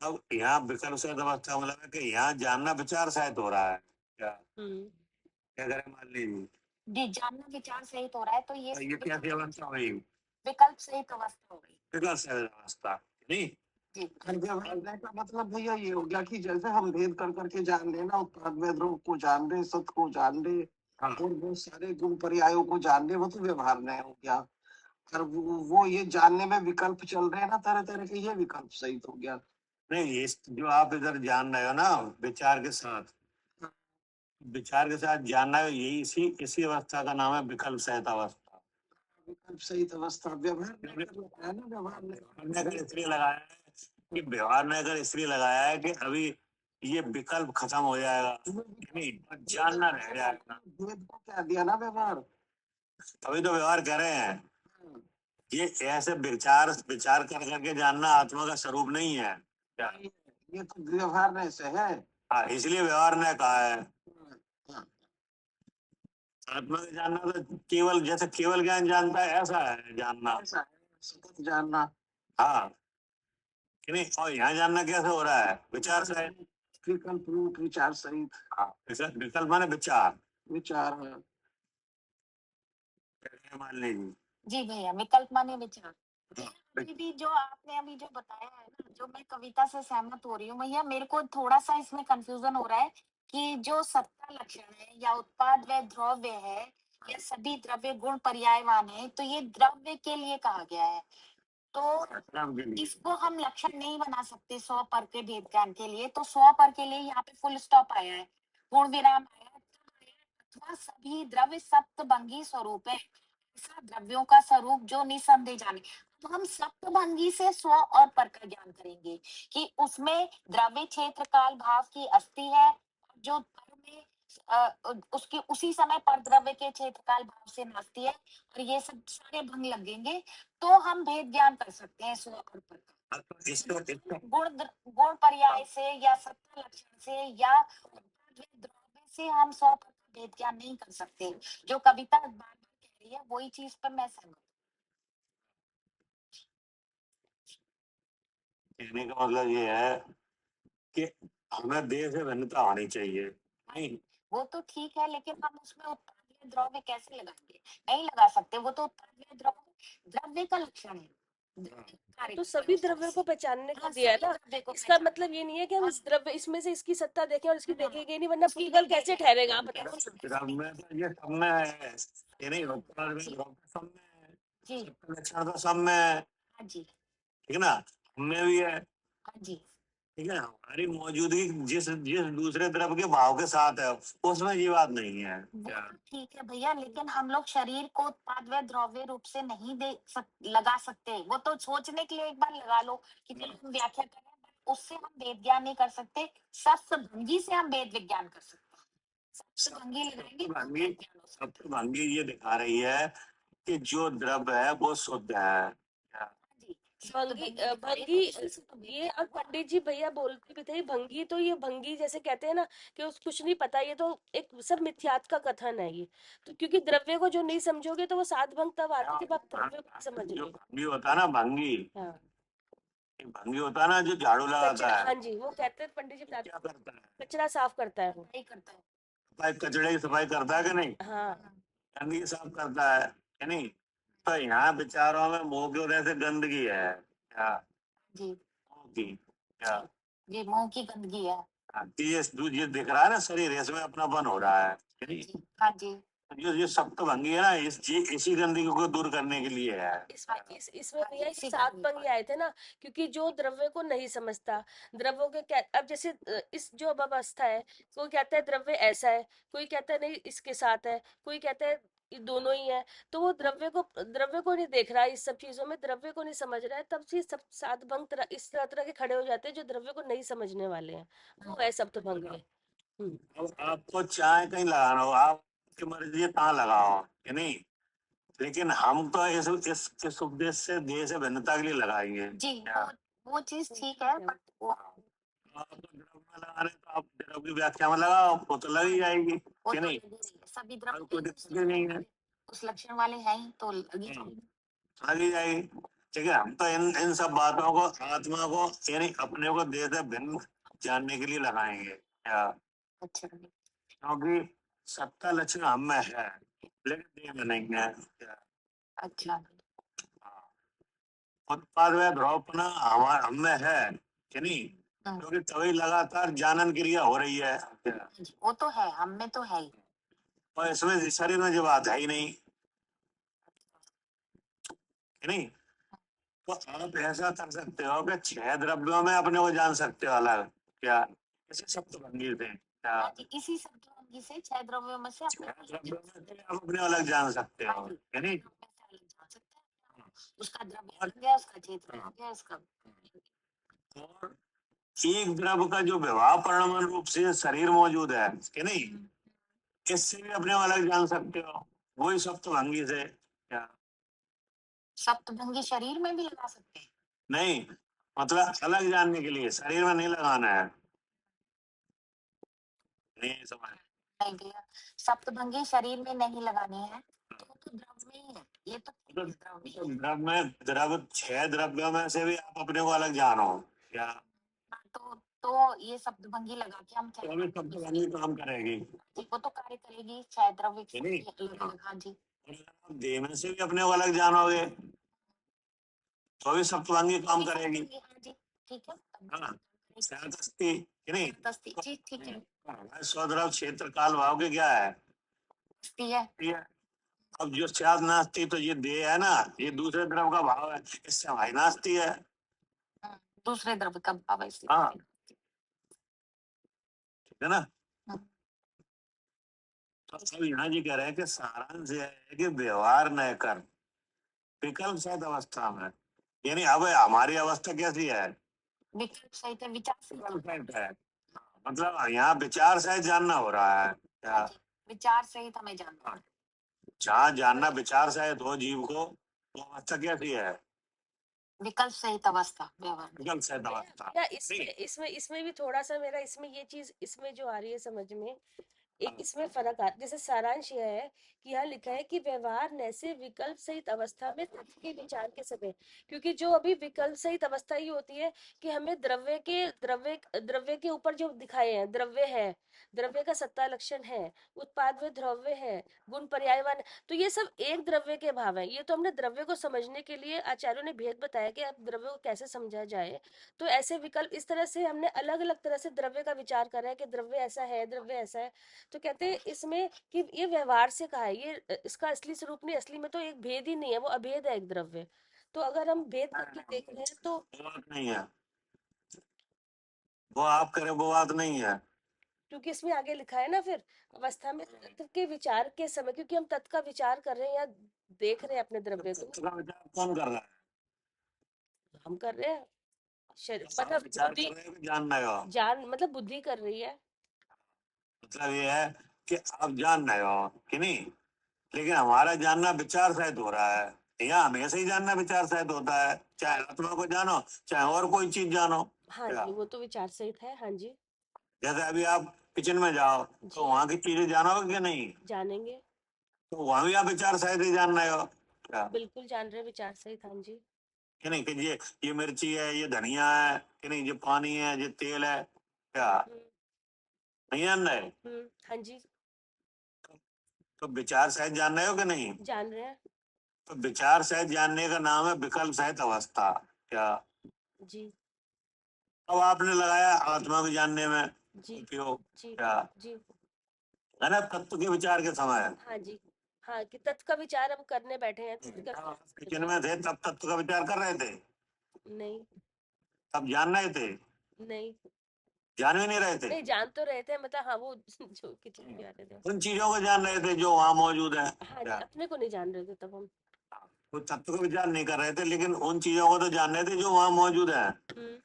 अब यहाँ विकल्प सहित अवस्था मतलब है कि यहाँ जानना विचार सहित हो रहा है। क्या क्या करें? मान लीजिए जी, जानना विचार सहित हो रहा है, तो ये ये कैसी अवस्था हुई? विकल्प सहित अवस्था हो गई। विकल्प सहित अवस्था, नहीं? जी जानने का मतलब भैया ये हो गया कि जैसे हम भेद कर करके जान रहे ना, उत्पाद में ध्रुव को जान रहे, सत्य को जान रहे, हाँ। और वो सारे गुण पर्यायों को जान रहे, वो तो व्यवहार में हो गया। और वो ये जानने में विकल्प चल रहे हैं ना, तरह तरह के, ये विकल्प सहित हो गया। नहीं, इस जो आप इधर जान रहे हो ना विचार के साथ, विचार के साथ जानना है, यही इसी अवस्था का नाम है विकल्प सहित अवस्था। विकल्प सहित अवस्था व्यवहार में कर रखा है ना, व्यवहार में हमने अगर इसलिए लगाया है कि व्यवहार ने अगर इसलिए लगाया है कि अभी ये विकल्प खत्म हो जाएगा, नहीं, और जानना रह जाएगा। भेद को क्या दिया ना व्यवहार। तभी तो व्यवहार कह रहे हैं ये ऐसे विचार विचार कर करके जानना आत्मा का स्वरूप नहीं है। क्या? ये तो व्यवहार में से है। हाँ, इसलिए व्यवहार ने कहा है आत्मा का जानना तो केवल जैसे केवल ज्ञान जानता है ऐसा है जानना। ऐसा है, सतत जानना। हाँ कि नहीं? और यहाँ जानना कैसे हो रहा है? विचार से। विकल्प रूप विचार सहित। हाँ, विकल्प माने विचार। विचार मान लीजिए जी भैया, विकल्प माने विचार। अभी भी जो आपने अभी जो बताया है ना, जो मैं कविता से सहमत हो रही हूँ भैया, मेरे को थोड़ा सा इसमें कंफ्यूजन हो रहा है कि जो सत्ता लक्षण है या उत्पाद व द्रव्य है या सभी द्रव्य गुण पर्यायवान है, तो ये द्रव्य के लिए कहा गया है, तो इसको हम लक्षण नहीं बना सकते 100 पर के भेद ज्ञान के लिए। तो 100 पर के लिए यहाँ पे फुल स्टॉप आया है, पूर्ण विराम आया, अथवा सभी द्रव्य सप्तभंगी स्वरूप है, ऐसा द्रव्यों का स्वरूप जो निसंदेह जाने। तो हम सप्तभंगी से स्व और पर का ज्ञान करेंगे कि उसमें द्रव्य क्षेत्र काल भाव की अस्थि है, जो पर में उसकी उसी समय पर द्रव्य के क्षेत्र काल भाव से नास्ती है, और ये सब सारे भंग लगेंगे, तो हम भेद ज्ञान कर सकते हैं स्व और पर का। गुण पर्याय से या सत्ता लक्षण से या द्रव्य से हम स्व पर का भेद ज्ञान नहीं कर सकते। जो कविता बार बार कह रही है वही चीज पर मैं सहमत हूँ। कहने का मतलब ये है कि हमें देह से भिन्नता होनी चाहिए। नहीं, वो तो ठीक है, लेकिन हम उसमें उत्पादीय द्रव्य कैसे लगाएंगे? नहीं लगा सकते। वो तो उत्पादीय द्रव्य द्रव्य का लक्षण है। तो सभी द्रव्यों को पहचानने को हाँ, दिया है सभी ना। द्रव्य को इसका पहचानना। मतलब ये नहीं है कि हम इस हाँ। द्रव्य इसमें से इसकी सत्ता देखें और इसकी हाँ। देखेंगे नहीं, वरना इसकी प्रतिबल नहीं कैसे देखेंगे। ठहरेगा आप बताओ। द्रव्य में तो ये सब में है, ये नहीं होता है, द्रव्य सब में है, जी। सबका लक्षण तो सब में है, हाँ जी। ठीक है ना, हमें भी है, हाँ जी। ठीक है। हमारी मौजूदगी जिस जिस दूसरे द्रव्य के भाव के साथ है, उसमें ये बात नहीं है। वो क्या तो ठीक है भैया, लेकिन हम लोग शरीर को उत्पाद व द्रव्य रूप से नहीं लगा सकते। वो तो सोचने के लिए एक बार लगा लो कि जब हम व्याख्या कर रहे हैं, उससे हम वेद ज्ञान नहीं कर सकते। सप्तभंगी से हम वेद विज्ञान कर सकते हैं। सप्तभंगी लगाएंगे तो सप्तभंगी वेद ज्ञान हो सकता है। सप्तभंगी ये दिखा रही है कि जो द्रव्य है वो शुद्ध है। क्या? जी। भंगी सप्तभंगी दिखा रही है, भंगी तो इसी से तो वेद ये ज्ञान और हुआ। पंडित जी भैया बोलते भी थे भंगी, तो ये भंगी जैसे कहते हैं ना कि उस कुछ नहीं पता, ये तो एक सब मिथ्यात का कथन है ये। तो क्योंकि द्रव्य को जो नहीं समझोगे तो वो सात भंग तब आते हैं जब आप द्रव्य को समझ जो लो। भंगी होता है ना, भंगी हाँ, भंगी होता है ना, जो झाड़ू लगाता कचरा, है, हाँ जी, वो कहते हैं पंडित जी क्या बताते हैं, करता है, कचरा साफ करता है वो। नहीं करता है। सफाई, कचड़े की सफाई करता है कि नहीं, हाँ गंदगी साफ करता है कि नहीं। तो यहाँ विचारों में मोह की वजह से गंदगी है। क्या? जी। मोह की। क्या? जी, मुंह की गंदगी है। हाँ, कि ये दिख रहा है ना, शरीर इसमें अपनापन हो रहा है कि नहीं। जी। हाँ जी। ये सप्तभंगी है ना, इसी गंदगी को दूर करने के लिए है। इसमें भैया ये इसी सात भंगी भंगी को। आए थे ना, क्योंकि जो द्रव्य को नहीं समझता, द्रव्यों के क्या अब जैसे इस जो अब अवस्था है, कोई कहता है द्रव्य ऐसा है, कोई कहता है नहीं इसके साथ है, कोई कहता है ये दोनों ही है। तो वो द्रव्य को नहीं देख रहा है, इस सब चीजों में द्रव्य को नहीं समझ रहा है, तब से सब सात भंग इस तरह के खड़े हो जाते हैं जो द्रव्य को नहीं समझने वाले हैं, वो है सप्तभंग में। अब आपको चाय कहीं लगाना हो, आपकी मर्जी है कहाँ लगाओ कि नहीं, लेकिन हम तो इस उपदेश से देह से भिन्नता के लिए लगाएंगे। जी। क्या? वो चीज ठीक है, बट वो आप तो द्रव्य में लगा रहे, तो आप द्रव्य की व्याख्या में लगाओ, वो तो लग ही जाएगी वो कि तो नहीं, लगी रही है। सभी और द्रव्य कोई दिक्कत ही नहीं है, उस लक्षण वाले हैं ही, तो लगी जाएगी। लग ही जाएगी। ठीक है, हम तो इन सब बातों को, आत्मा को यानी अपने को देह से भिन्न जानने के लिए लगाएंगे। क्या? अच्छा। क्योंकि सबका लक्षण हम में है, लेकिन देह में नहीं है। क्या? अच्छा। उत्पाद व ध्रुवपना हम में है कि नहीं, क्योंकि तभी लगातार जानन क्रिया हो रही है। जी, वो तो है, हम में तो है ही। और इसमें शरीर में जो बात है ही नहीं कि नहीं। तो आप ऐसा कर सकते हो कि 6 द्रव्यों में अपने को जान सकते हो अलग। क्या? इसे सप्तभंगी थे। क्या? हाँ जी, इसी सप्तभंगी से 6 द्रव्यों में से अपने 6 को द्रव्यों में से आप अपने अलग जान सकते हाँ हो जी, कि नहीं। द्रव्य से अलग जान सकते हैं। उसका द्रव्य अलग है, उसका क्षेत्र अलग है, उसका। और एक द्रव्य का जो विवाह परिणाम रूप से शरीर मौजूद है कि नहीं, इससे भी अपने को अलग जान सकते हो, वही सप्तभंगी से। क्या? सप्तभंगी शरीर में भी लगा सकते हैं। नहीं, मतलब अलग जानने के लिए, शरीर में नहीं लगाना है। नहीं समझ। नहीं भैया, सप्तभंगी शरीर में नहीं लगानी है, तो द्रव्य में ही है। ये तो द्रव्य में ही है। द्रव्य 6 द्रव्यों में से भी आप अपने को अलग जानो। क्या? तो ये सप्तभंगी लगा के हम तो अभी सप्तभंगी काम करेगी। जी, वो तो कार्य करेगी, 6 द्रव्य है नहीं? अलग अलग। हाँ जी। और अगर आप देह में से भी अपने को अलग जानोगे तो भी सप्तभंगी काम करेगी। हाँ जी, ठीक है। हाँ, सहतस्ती कि नहीं। दस्ती जी, ठीक है। स्वद्रव क्षेत्र काल भाव के क्या है, दस्ती है। ठीक है। अब जो स्याद नास्ती, तो ये देह है ना, ये दूसरे द्रव का भाव है, इससे हमारी नास्ती है। दूसरे द्रव्य का भाव है, इसलिए। हाँ, ठीक है ना। तो अब यहाँ जी कह रहे हैं कि सारांश यह है कि व्यवहार न कर विकल्प सहित अवस्था में, यानी अब हमारी अवस्था कैसी है? विकल्प सहित है, विचार सहित विकल्प सहित है। मतलब यहाँ विचार सहित जानना हो रहा है क्या? हाँ जी, विचार सहित हमें जानना है। जहाँ जानना विचार सहित हो जीव को, तो अवस्था कैसी है? विकल्प सहित अवस्था व्यवहार में। विकल्प सहित अवस्था। या इसमें भी थोड़ा सा मेरा इसमें ये चीज इसमें जो आ रही है समझ में, एक इसमें फर्क आता, जैसे सारांश यह है कि यहाँ लिखा है कि व्यवहार न से विकल्प सहित अवस्था में तथ्य के विचार के समय, क्योंकि जो अभी विकल्प सहित अवस्था ही होती है कि हमें द्रव्य के ऊपर जो दिखाए हैं, द्रव्य है, द्रव्य का सत्ता लक्षण है, उत्पाद में द्रव्य है, गुण पर्यायवान, तो ये सब एक द्रव्य के भाव है। ये तो हमने द्रव्य को समझने के लिए आचार्यों ने भेद बताया कि अब द्रव्य को कैसे समझा जाए। तो ऐसे विकल्प इस तरह से हमने अलग अलग तरह से द्रव्य का विचार करा है कि द्रव्य ऐसा है, द्रव्य ऐसा है। तो कहते हैं इसमें कि ये व्यवहार से कहा है, ये इसका असली स्वरूप नहीं, असली में तो एक भेद ही नहीं है, वो अभेद है एक द्रव्य। तो अगर हम भेद करके देख रहे हैं तो वो बात नहीं है, वो आप करें वो बात नहीं है। क्योंकि इसमें आगे लिखा है ना, फिर अवस्था में तत्व के विचार के समय, क्योंकि हम तत्व का विचार कर रहे हैं या देख रहे हैं अपने द्रव्य को, तत्व का विचार कौन कर रहा है? हम कर रहे हैं सब मतलब विचार बुद्धि, कर रहे हैं कि जानना है हो? जान मतलब बुद्धि कर रही है। मतलब ये है कि आप जान रहे हो कि नहीं, लेकिन हमारा जानना विचार सहित हो रहा है। यहाँ हमेशा ही जानना विचार सहित होता है, चाहे आत्मा को जानो चाहे और कोई चीज जानो। हाँ क्या? जी, वो तो विचार सहित है। हाँ जी, जैसे अभी आप किचन में जाओ तो जी वहां की चीजें जानोगे कि नहीं? जानेंगे, तो वहां भी आप विचार सहित ही जान रहे हो क्या? बिल्कुल जान रहे हैं, विचार सहित। हाँ जी, कि नहीं कि ये मिर्ची है, ये धनिया है, कि नहीं ये पानी है, ये तेल है, क्या नहीं जान रहे? हाँ जी, तो विचार सहित जान रहे हो कि नहीं? जान रहे हैं। तो विचार सहित जानने का नाम है विकल्प सहित अवस्था। क्या? जी अब आपने लगाया आत्मा को जानने में जी उपयोग। जी क्या जी है ना, तत्व के विचार के समय। हाँ जी, हाँ कि तत्व का विचार हम करने बैठे हैं, तत्व जब आप का किचन में थे तब तत्व का विचार कर रहे थे, नहीं तब जान रहे थे, नहीं जान भी नहीं रहे थे। नहीं, जान तो रहे थे, मतलब हाँ वो जो किचन में आ रहे थे, उन चीजों को जान रहे थे जो वहां मौजूद है। हाँ जी, क्या? अपने को नहीं जान रहे थे तब हम। वो तत्व का विचार नहीं कर रहे थे, लेकिन उन चीजों को तो जान रहे थे जो वहां मौजूद है। हम्म,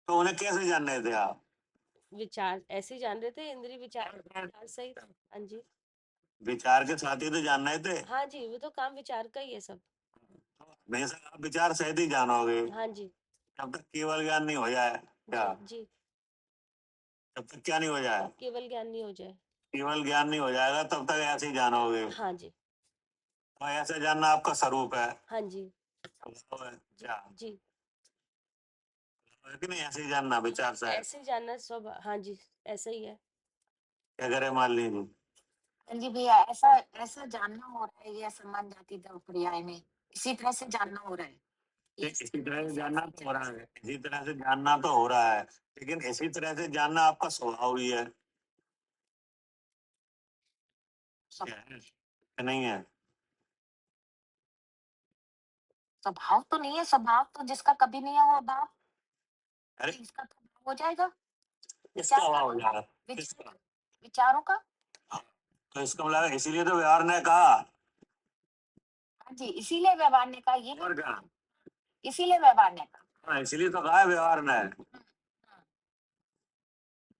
तो उन्हें कैसे जान रहे थे आप? विचार ऐसे ही जान रहे थे, इंद्रिय विचार सही। हाँ जी, विचार के साथ ही तो जान रहे थे। हाँ जी, वो तो काम विचार का ही है सब। हमेशा आप विचार सहित ही जानोगे, हाँ जी जब तक केवल ज्ञान नहीं हो जाए। क्या? जी जी, जब तक क्या नहीं हो जाए? केवल ज्ञान नहीं हो जाए। केवल ज्ञान नहीं हो जाएगा तब तक ऐसे ही जानोगे। हाँ जी तो ऐसे जानना आपका स्वरूप है, हाँ जी स्वभाव है। जी क्या जी, है कि नहीं? ऐसे ही जानना विचार से। ऐसे ही जानना सब। हाँ जी, ऐसा ही है। क्या करे मान लीजिए, हाँ जी भैया, ऐसा ऐसा जानना हो रहा है, ये असमान जाति पर्याय में इसी तरह से जानना हो रहा है। इसी तरह से जानना तो हो रहा है, इसी तरह से जानना तो हो रहा है, लेकिन इसी तरह से जानना आपका स्वभाव ही है। क्या है कि नहीं है? स्वभाव तो नहीं है, स्वभाव तो जिसका कभी नहीं हुआ भाव, अरे इसका तो भाव हो जाएगा। किसका विचार अभाव हो जाएगा? विचार किसका? विचारों का। तो इसका मतलब इसीलिए तो व्यवहार ने कहा। हाँ जी, इसीलिए व्यवहार ने कहा, ये और क्या? इसीलिए व्यवहार ने कहा। हाँ, इसीलिए तो कहा है व्यवहार ने,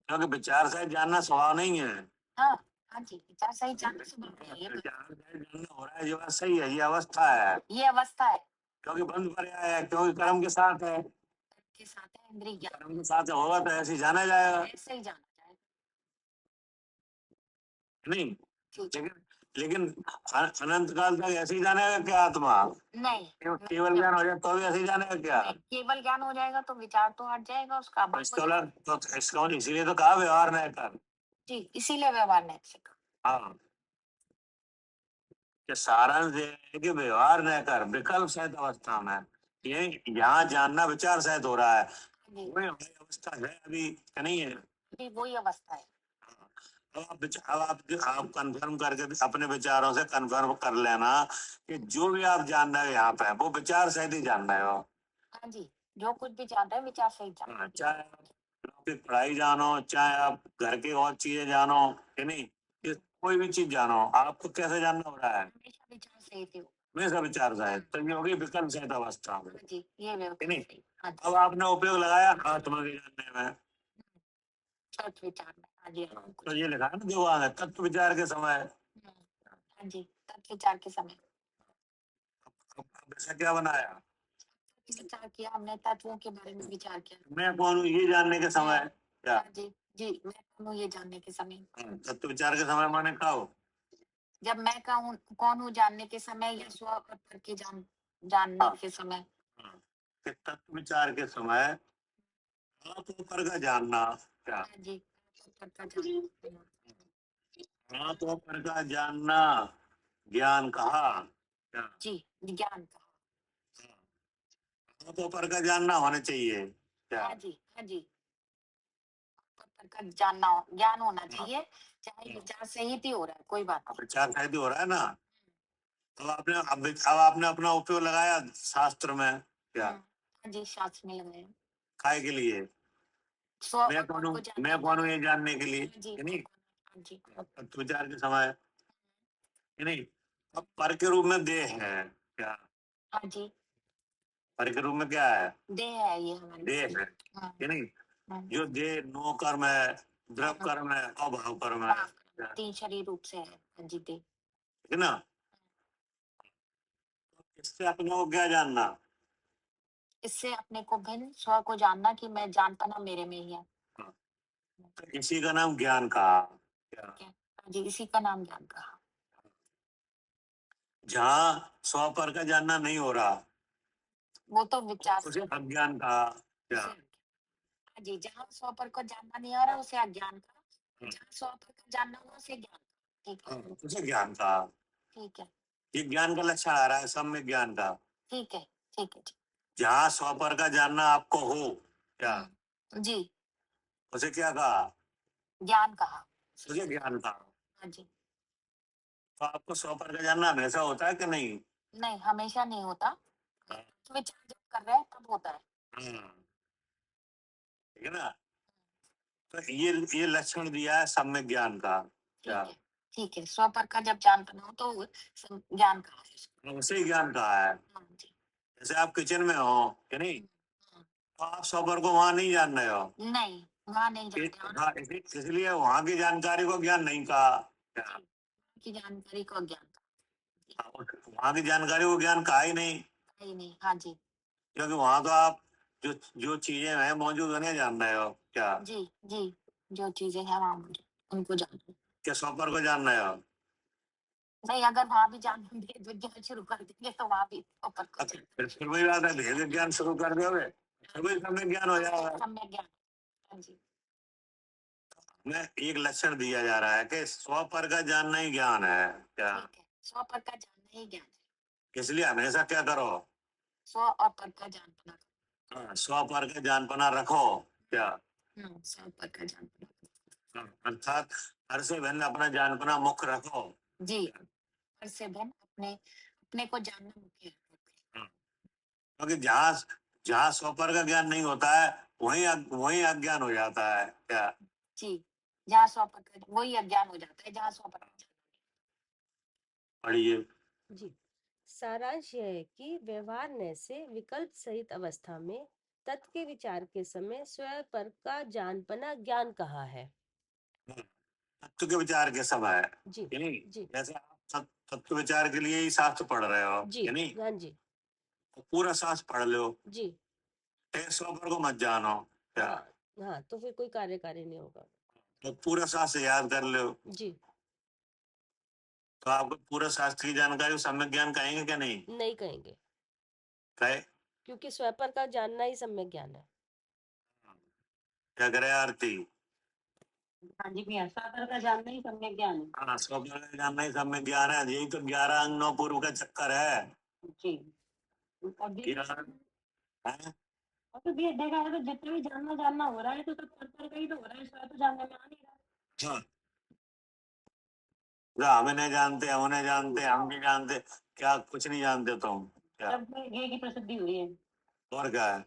क्योंकि विचार से जानना स्वभाव नहीं है। हाँ हाँ जी, विचार सही जानना स्वभाव है, विचार से जानना हो रहा है, ये बात सही है, ये अवस्था है, ये अवस्था है। क्योंकि बंध पर्याय है, क्योंकि कर्म के साथ है। के साथ है इंद्रिय ज्ञान, कर्म के साथ होगा तो ऐसे ही जाना जाएगा, ऐसे ही जाना जाएगा। नहीं? ठीक, लेकिन लेकिन अनंत काल तक ऐसे ही जानेगा क्या आत्मा? नहीं केवल ज्ञान हो जाए तो भी ऐसे ही जानेगा क्या? नहीं, केवल ज्ञान हो जाएगा तो विचार तो हट जाएगा, उसका तो अभाव हो इसका जाएगा। मतलब तो इसका मतलब इसीलिए तो कहा व्यवहार नहीं कर। जी, इसीलिए व्यवहार ने ऐसे कहा। हाँ, कि सारांश ये है कि व्यवहार न कर विकल्प सहित अवस्था में, ये यहाँ जानना विचार सहित हो रहा है, जी वही हमारी अवस्था है अभी कि नहीं है? जी, वही अवस्था है। अब आप कंफर्म करके अपने विचारों से कंफर्म कर लेना कि जो भी आप जान रहे हो यहाँ पे वो विचार सहित ही जान रहे हो। हाँ जी, जो कुछ भी जान रहे हैं विचार सही जान रहे हैं। चाहे आप लौकिक पढ़ाई जानो, चाहे आप घर की और चीजें जानो कि नहीं, ये कोई भी चीज जानो, आपको कैसे जानना हो रहा है? हमेशा विचार सहित ही हो। हमेशा विचार से है, तो ये होगी विकल्प सहित अवस्था। हाँ जी, ये व्यवस्था नहीं। सही। हाँ जी, अब आपने उपयोग लगाया आत्मा के जानने में, तत्व विचार में। हाँ जी, हाँ तो ये लिखा है ना जो वहां है तत्व विचार के समय। हाँ जी, तत्व विचार के समय अब ऐसा क्या बनाया? विचार किया हमने, तत्वों के बारे में विचार किया। मैं कौन हूँ ये जानने के समय क्या? हाँ जी, जी मैं कौन हूँ ये जानने के समय। तत्व विचार के समय माने क्या हो? जब मैं कौन हूँ जानने के समय, या स्व और पर के जानने हाँ। के समय। कि तत्व विचार के समय आप ऊपर का जानना क्या? हाँ जी, पर का जानना। आप ऊपर का जानना ज्ञान कहा क्या? जी, विज्ञान का। आप ऊपर का जानना होना चाहिए क्या? हाँ जी, हाँ जी, पर का जानना ज्ञान होना चाहिए, चाहे विचार सहित ही हो रहा है, कोई बात अब नहीं। विचार शायद हो रहा है ना, तो अब आपने अपना उपयोग लगाया शास्त्र में क्या? हाँ जी, शास्त्र में लगाया। काय के लिए? स्व मैं और कौन पर हूँ, को जानने मैं के कौन हूँ लिए। ये जानने के लिए, हाँ जी, कि नहीं? हाँ जी, तत्व विचार के समय, कि नहीं? अब पर के रूप में देह है क्या? हाँ जी, पर के रूप में क्या है? देह है ये हमारे। देह है, हाँ, कि नहीं? हाँ, जो देह नो कर्म है, द्रव कर्म है, अभाव कर्म है, हाँ, क्या? तीन शरीर रूप से है। हाँ जी, देह। है ना? इससे अपने को क्या जानना? इससे अपने को भिन्न स्व को जानना कि मैं जानपना मेरे में ही है। तो इसी का नाम ज्ञान कहा क्या? क्या? हाँ जी, इसी का नाम ज्ञान कहा। जहाँ स्व पर का जानना नहीं हो रहा वो तो विचार उसे से। अज्ञान कहा क्या? उसे हाँ जी, जहाँ स्व पर को जानना नहीं आ रहा उसे अज्ञान का, जहाँ स्व पर को जानना हुआ उसे ज्ञान का। ठीक है, उसे ज्ञान कहा। ठीक है, ये ज्ञान का लक्षण आ रहा है सब में, ज्ञान का। ठीक है, ठीक है, ठीक। जहाँ स्व पर का जानना आपको हो क्या, जी, उसे क्या कहा? ज्ञान कहा। उसे ज्ञान कहा। हाँ जी, तो आपको स्व पर का जानना हमेशा होता है कि नहीं? नहीं हमेशा नहीं होता, हाँ। विचार जब कर रहे हैं तब होता है। हाँ, ठीक है ना? तो ये लक्षण दिया है सब में ज्ञान का ठीक क्या? है, ठीक है, स्व पर का जब जानना हो तो ज्ञान कहा है इसको। उसे ही ज्ञान कहा है। हाँ जी, जैसे आप किचन में हो कि नहीं, हाँ, तो आप स्व पर को वहां नहीं जान रहे हो, नहीं वहाँ नहीं जानते और हाँ, इसलिए वहां की जानकारी को ज्ञान नहीं कहा क्या? की जानकारी को अज्ञान कहा। हाँ, वहां की जानकारी को ज्ञान कहा ही नहीं, नहीं नहीं, हाँ जी, क्योंकि वहां तो आप जो जो चीजें हैं मौजूद उन्हें जान रहे हो क्या? जी जी, जो चीजें हैं वहाँ मौजूद, उनको जानते हैं। क्या स्व पर को जान रहे हो? नहीं, अगर वहाँ भी जान भेद विज्ञान शुरू कर देंगे तो वहाँ भी ऊपर को अच्छा, फिर वही बात है, भेद ज्ञान शुरू कर दोगे फिर वही सम्यक ज्ञान हो जाएगा। सम्यक ज्ञान। हाँ जी, में एक लक्षण दिया जा रहा है कि स्व पर का जानना ही ज्ञान है क्या? ठीक है, स्व पर का जानना ही ज्ञान है। इसलिए हमेशा क्या करो? स्व और पर का जानना। हाँ, स्व पर का जानपना रखो क्या? स्व पर का जानना। हाँ, अर्थात हर से भिन्न अपना जानपना मुख्य रखो। जी, हर से भिन्न अपने अपने को जानना मुख्य है। हाँ, क्योंकि जहाँ जहाँ स्व पर का ज्ञान नहीं होता है वही अज्ञान हो जाता है क्या? जी, जहाँ स्व पर का वही अज्ञान हो जाता है, जहाँ स्व पर का पढ़िए। जी, सारांश यह है कि व्यवहार से विकल्प सहित अवस्था में तत्व के विचार के समय स्वयं पर का जानपना ज्ञान कहा है। तत्व के विचार के समय जी कि नहीं? जी जैसे आप तत्व विचार के लिए ही शास्त्र पढ़ रहे हो जी, कि नहीं, हाँ जी, तो पूरा शास्त्र पढ़ लो, जी, स्व पर को मत जानो क्या? हाँ हाँ, तो फिर कोई कार्यकारी नहीं होगा। तो पूरा शास्त्र याद कर लो, जी, तो आपको पूरा शास्त्र की जानकारी सम्यक ज्ञान कहेंगे क्या नहीं नहीं कहेंगे, कहे? क्योंकि स्वयं पर का जानना ही सम्यक ज्ञान है। क्या करे आरती? हाँ जी भैया, सागर का जानना ही सम्यक ज्ञान है। हाँ, स्व पर का जानना ही सम्यक ज्ञान है, यही तो 11 अंग 9 पूर्व का चक्कर है। जी, और क्या देखा है? और तो भैया देखा है तो जितना भी जानना जानना हो रहा है तो सब पर का ही तो हो रहा है, स्वयं तो जानने में आ नहीं रहा। हाँ, जो हमें नहीं जानते, हम उन्हें जानते, हम भी जानते, क्या कुछ नहीं जानते तुम क्या? जब ये की प्रसिद्धि हुई है। और क्या है?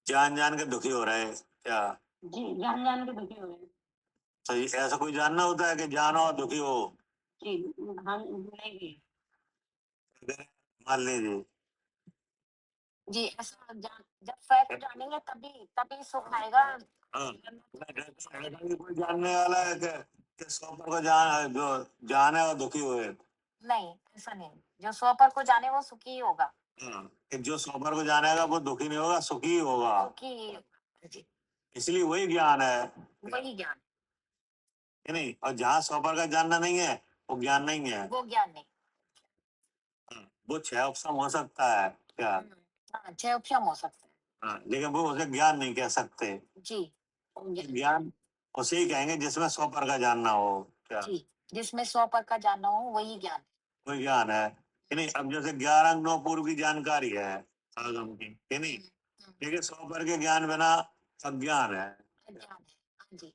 जान जान के दुखी हो रहे क्या? जी, जान जान के दुखी हो रहे हैं। तो ऐसा कोई जानना होता है कि जानो और दुखी हो? जी, हम नहीं। मान लीजिए जी, ऐसा जब स्वयं को जानेंगे तभी तभी सुख आएगा। हाँ, कोई जानने वाला है कि सौपर को जान जो जाने और दुखी हुए। नहीं, ऐसा नहीं। जो स्व पर को जाने वो सुखी ही होगा। हाँ, कि जो सौपर को जानेगा वो दुखी नहीं होगा, सुखी होगा। सुखी जी, इसलिए वही ज्ञान है, वही ज्ञान, है नहीं? और जहाँ सौपर का जानना नहीं है वो ज्ञान नहीं है। वो ज्ञान नहीं। हाँ, वो 6 ऑप्शन हो सकता है क्या? हाँ, 6 उपशम हो सकते हैं। हाँ, लेकिन वो उसे ज्ञान नहीं कह सकते। जी, ज्ञान उसे ही कहेंगे जिसमें सौपर का जानना हो क्या? जी, जिसमें स्व पर का जानना हो वही ज्ञान। कोई ज्ञान है कि नहीं? अब जैसे 11 अंग 9 पूर्व की जानकारी है आगम की, है नहीं? देखिए सौपर के ज्ञान बिना अज्ञान है। अज्ञान है। हाँ जी,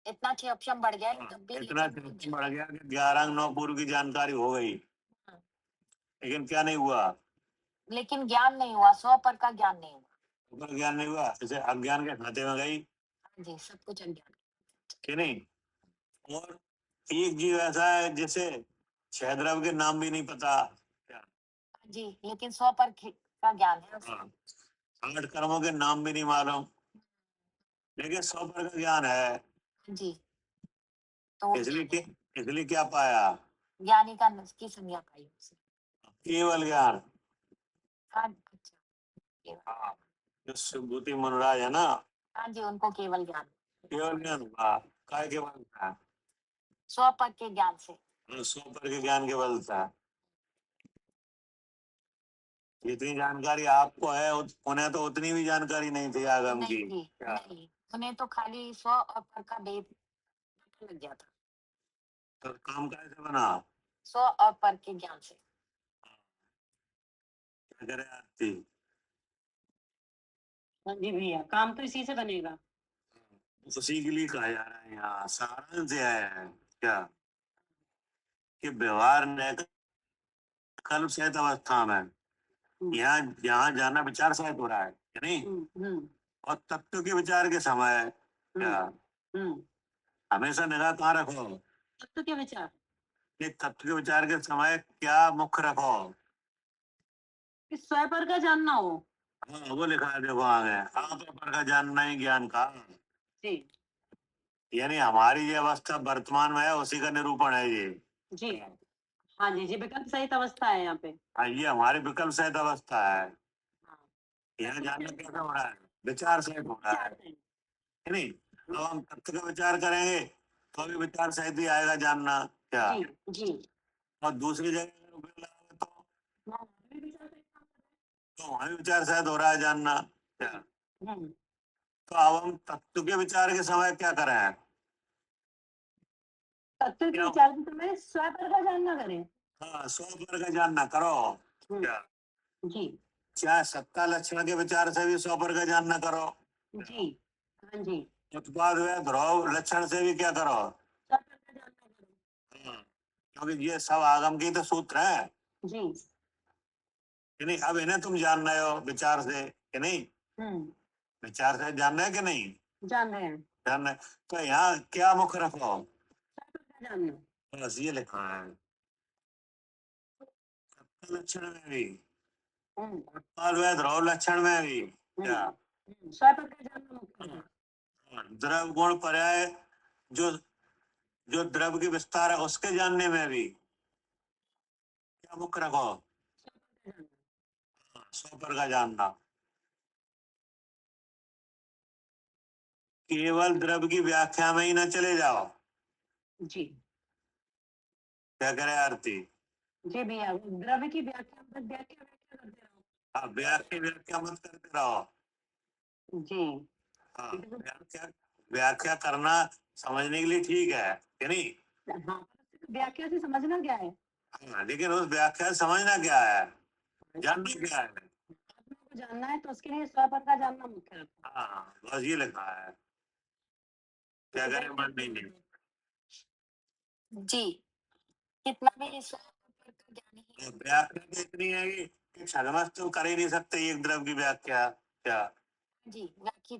इतना 6 उपशम बढ़ गया है तब भी इतना लेकिन बढ़ गया कि 11 अंग 9 पूर्व की जानकारी हो गई, लेकिन क्या नहीं हुआ? लेकिन ज्ञान नहीं हुआ, स्व पर का ज्ञान नहीं हुआ। ऊपर ज्ञान नहीं हुआ, इसे अज्ञान के खाते में गई, हाँ जी, सब कुछ अज्ञान। कि नहीं? और एक जीव ऐसा है जिसे 6 द्रव्य के नाम भी नहीं पता क्या? हाँ जी, लेकिन स्व पर का ज्ञान है उसे। हाँ, 8 कर्मों के नाम भी नहीं मालूम, लेकिन 100 पर का ज्ञान है। हाँ जी, तो इसलिए क्या पाया? ज्ञानी का की संज्ञा पाई उसे। केवल ज्ञान। हाँ, अच्छा, केवल। हाँ, जो सुबुद्धि मनराज है ना, हाँ जी, उनको केवल ज्ञान, केवल ज्ञान हुआ, काय के बल था? स्व पर के ज्ञान से। 100 पर के ज्ञान के बल था। जितनी जानकारी आपको है उन्हें तो उतनी भी जानकारी नहीं थी आगम की नहीं जी, क्या? नहीं, उन्हें तो खाली स्व और पर का भेद पता लग गया था, तो काम कैसे बना? स्व और पर के ज्ञान से। क्या करे आरती? हाँ जी भैया, काम तो इसी से बनेगा। उसी के लिए कहा जा रहा है यहाँ, सारांश यह है क्या कि व्यवहार ने कल्प सहित अवस्था में यहाँ यहाँ जाना विचार सहित हो रहा है कि नहीं? और तत्व के विचार के समय क्या हमेशा निगाह कहाँ रखो? तत्व के विचार, ये तत्व के विचार के समय क्या मुख्य रखो? कि स्वयं पर का जानना हो। हाँ, वो लिखा है देखो आगे, आप पर का जानना ही ज्ञान का, जी यानी हमारी ये अवस्था वर्तमान में है उसी का निरूपण है ये। जी, हाँ जी जी, विकल्प सहित अवस्था है यहाँ पे। हाँ, ये हमारी विकल्प सहित अवस्था है। हाँ, यहाँ जानना कैसा हो रहा है? विचार सहित हो रहा है, विचार से। है नहीं? अब हम तत्व का विचार करेंगे तो भी विचार सहित ही आएगा जानना क्या? जी जी, और दूसरी जगह अगर उपयोग लगाओगे हाँ, भी विचार से काम कर तो वहाँ भी विचार सहित हो रहा है जानना क्या? रहे हैं। तो अब हम तत्व के विचार के समय क्या करें? तत्व के क्या? विचार के समय स्वयं पर का जानना करें। हाँ, स्व पर का जानना करो क्या? जी चाहे सत्ता लक्षण के विचार से भी स्व पर का जानना करो, जी, हाँ जी, उत्पाद व ध्रुव लक्षण से भी क्या करो? स्वयं पर का जानना करें। हाँ, क्योंकि ये सब आगम की तो सूत्र है जी, कि नहीं? अब इन्हें तुम जान रहे हो विचार से कि नहीं? विचार से जानना है कि नहीं? जान रहे हैं। जानना है। तो यहाँ क्या मुख्य रखो? स्वयं पर का जानना। बस ये लिखा है, लक्षण में भी उत्पाद व ध्रुव लक्षण में भी क्या? स्वयं पर का जानना मुख्य है। द्रव गुण पर्याय जो जो द्रव की विस्तार है उसके जानने में भी क्या मुख्य रखो? स्व पर का जानना। केवल द्रव की व्याख्या में ही न चले जाओ। जी क्या करे आरती? जी भैया, द्रव्य की व्याख्या व्याख्या करते रहो। हाँ, व्याख्या मत करते रहो। जी हाँ, व्याख्या करना समझने के लिए ठीक है कि नहीं? हाँ, व्याख्या से समझना क्या है? हाँ, लेकिन उस व्याख्या से समझना क्या है, जानना क्या है? आत्मा को जानना है तो उसके लिए स्वयं पर का जानना मुख्य है। हाँ, बस ये लिखा है। क्या करें मन नहीं जी, कितना भी स्व पर का ज्ञानी है। व्याख्या तो इतनी है कि समझ तो कर ही नहीं सकते एक द्रव की व्याख्या क्या? जी, व्याख्या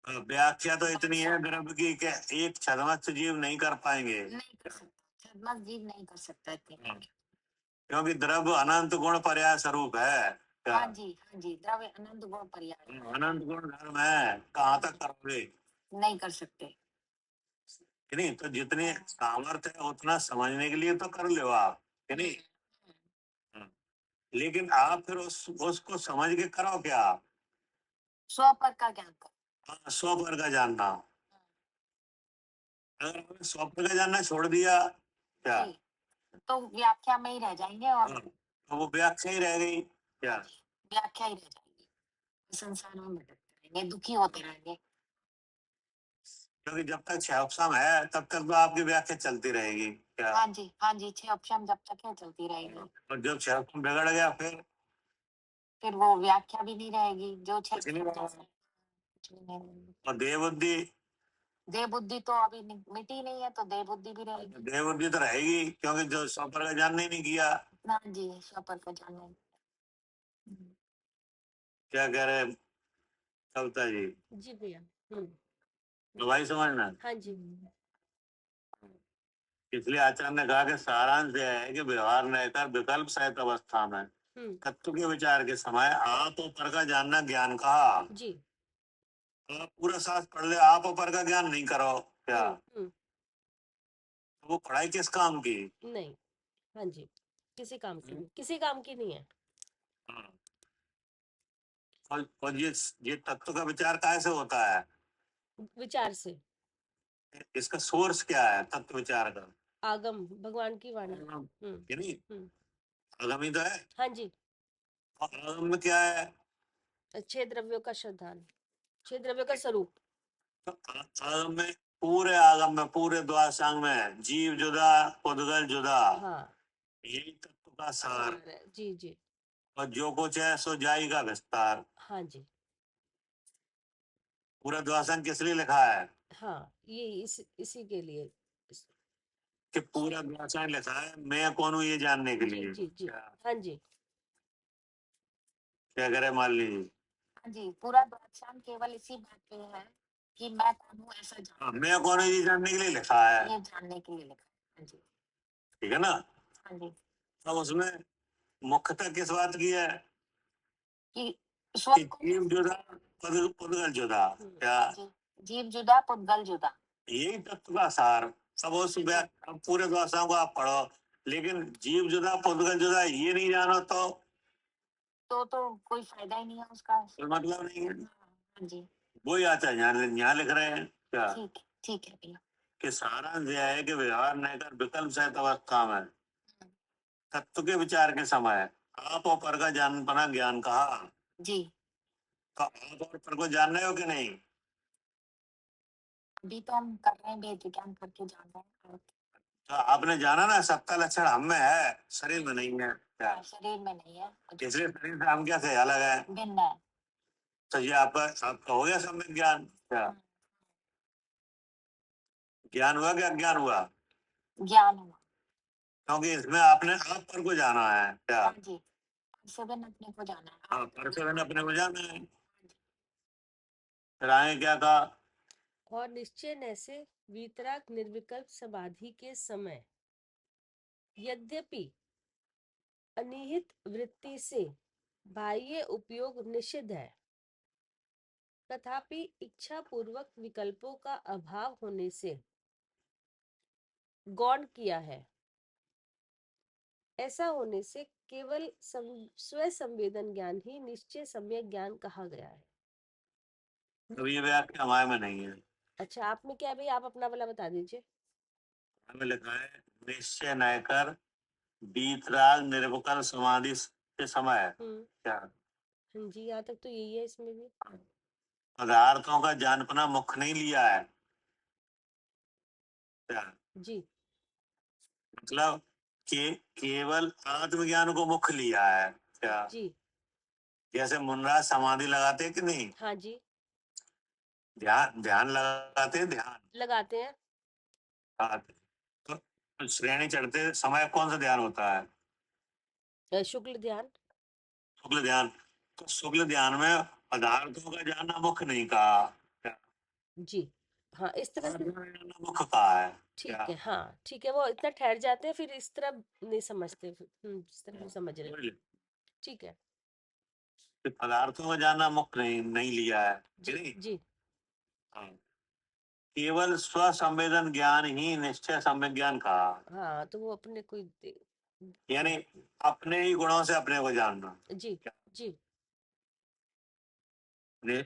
व्याख्या तो इतनी है द्रव्य की कि एक छद्मस्त जीव नहीं कर पाएंगे, नहीं कर सकता, छद्मस्त जीव नहीं कर सकता इतनी। क्योंकि द्रव्य अनंत गुण पर्याय स्वरूप है। क्या? हाँ जी, हाँ जी, द्रव्य अनंत गुण पर्याय अनंत गुण धर्म है, कहाँ तक करोगे? नहीं कर सकते। कि नहीं? तो जितनी सामर्थ्य है उतना समझने के लिए तो कर लो आप, कि नहीं? लेकिन आप फिर उसको समझ के करो क्या? स्वपर का ज्ञान कर। स्व पर का जानना। अगर आपने स्व पर का जानना छोड़ दिया क्या? जी, तो व्याख्या में ही रह जाएंगे और तो वो व्याख्या ही रह गई क्या? व्याख्या ही रह जाएगी, संसार में भटकते रहेंगे, दुखी होते रहेंगे। क्योंकि जब तक क्षयक्षम है तब तक तो आपकी व्याख्या चलती रहेगी क्या? हाँ जी, हाँ जी, छह ऑप्शन जब तक है चलती रहेगी। और जब क्षयक्षम बिगड़ गया फिर वो व्याख्या भी नहीं रहेगी, जो छह कुछ नहीं रहेगा। कुछ भी नहीं रहेगी। और देह बुद्धि, देह बुद्धि तो अभी मिटी नहीं है, तो देह बुद्धि भी रहेगी। देह बुद्धि तो रहेगी, क्योंकि जो स्व पर का जानना ही नहीं किया। हाँ जी, स्वपर का जानना। क्या कह रहे कविता जी? जी भैया। तो भाई समझना, हाँ जी। इसलिए आचार्य ने कहा कि सारांश यह है कि व्यवहार न कर विकल्प सहित अवस्था में तत्व के विचार के समय आप और पर का जानना ज्ञान कहा। जी। आप पूरा शास्त्र पढ़ ले, आप और पर का ज्ञान नहीं करो क्या? तो वो पढ़ाई किस काम की? नहीं। हाँ जी, किसी काम की नहीं, किसी काम की नहीं है। और ये तत्व का विचार कैसे होता है? विचार से। इसका सोर्स क्या है तत्व विचार का? आगम, भगवान की वाणी। कि नहीं? आगम ही तो है। हाँ जी। और आगम में क्या है? छह द्रव्यों का श्रद्धान, छह द्रव्यों का स्वरूप। तो आगम में, पूरे आगम में, पूरे द्वादशांग में जीव जुदा, उद्गल जुदा, हाँ, यही तत्व का सार। जी जी। और जो कुछ है सो जाएगा विस्तार। हाँ जी। पूरा द्वादशांग किस लिए लिखा है? हाँ, ये इसी के लिए। कि पूरा द्वादशांग लिखा है मैं कौन हूँ ये जानने के लिए। जी जी। हाँ जी। क्या करे मान लीजिए? हाँ जी, पूरा द्वादशांग केवल इसी बात पे है कि मैं कौन हूँ ऐसा जानने। मैं कौन हूँ ये जानने के लिए लिखा है, ये जानने के लिए लिखा है। हाँ जी, ठीक है ना? हाँ जी, अब उसमें मुख्यतः किस बात की है? कि कि स्व को जीव जुदा, पुद्गल जुदा। क्या? जीव जुदा, पुद्गल जुदा। यही तत्व का सार। सब उस अब पूरे द्वादशांग को आप पढ़ो, लेकिन जीव जुदा पुद्गल जुदा ये नहीं जानो तो कोई फायदा ही नहीं है उसका। कोई मतलब नहीं है। हाँ जी, वही आता है, यहाँ लिख रहे हैं क्या? ठीक है भैया। कि सारांश यह है कि व्यवहार नहीं कर विकल्प सहित अवस्था में तत्व के विचार के समय आप और पर का जानपना ज्ञान कहा। जी, तो आप और पर को जान रहे हो कि नहीं? अभी तो हम कर रहे हैं, वेद विज्ञान करके जान रहे हैं। तो आपने जाना ना सत्ता लक्षण हम में है, शरीर में नहीं है क्या? शरीर में नहीं है, इसलिए शरीर से हम कैसे अलग है? भिन्न है। तो ये आपका हो गया सम्यक ज्ञान क्या? ज्ञान हुआ कि अज्ञान हुआ? ज्ञान हुआ। क्योंकि इसमें आपने आप पर को जाना है क्या? हाँ जी, से भिन्न अपने को जाना है। हाँ, पर से भिन्न अपने को जाना है। फिर आगे क्या कहा? और निश्चय न से वीतराग निर्विकल्प समाधि के समय यद्यपि अनिहित वृत्ति से बाह्य उपयोग निषिद्ध है, तथापि इच्छा पूर्वक विकल्पों का अभाव होने से गौण किया है। ऐसा होने से केवल स्व संवेदन ज्ञान ही निश्चय सम्यक ज्ञान कहा गया है। तो ये व्याख्या हमारे में नहीं है। अच्छा, आप में क्या है भाई, आप अपना वाला बता दीजिए। हमें लिखा है निश्चय न कर वीतराग निर्विकल्प समाधि के समय क्या? हाँ जी, यहाँ तक तो यही है इसमें भी। पदार्थों का जानपना मुख्य नहीं लिया है क्या? जी मतलब केवल आत्मज्ञान को मुख्य लिया है क्या? जी। जैसे मुनराज समाधि लगाते हैं कि नहीं? हाँ जी, ध्यान लगाते हैं, ध्यान लगाते हैं। हाँ, तो श्रेणी चढ़ते समय कौन सा ध्यान होता है? शुक्ल ध्यान। शुक्ल ध्यान। तो शुक्ल ध्यान में पदार्थों का जानना मुख्य नहीं कहा क्या? जी हाँ, इस तरह से मुख्य कहा है ठीक क्या? है। हाँ ठीक है, वो इतना ठहर जाते हैं, फिर इस तरह नहीं समझते, इस तरह नहीं समझ रहे। समझ ले। ठीक है। कि पदार्थों को जानना मुख्य नहीं लिया है जी नहीं? जी हाँ। केवल स्व संवेदन ज्ञान ही निश्चय सम्यक ज्ञान कहा, हाँ, तो वो अपने कोई यानी अपने ही गुणों से अपने को जानना। जी जी नि-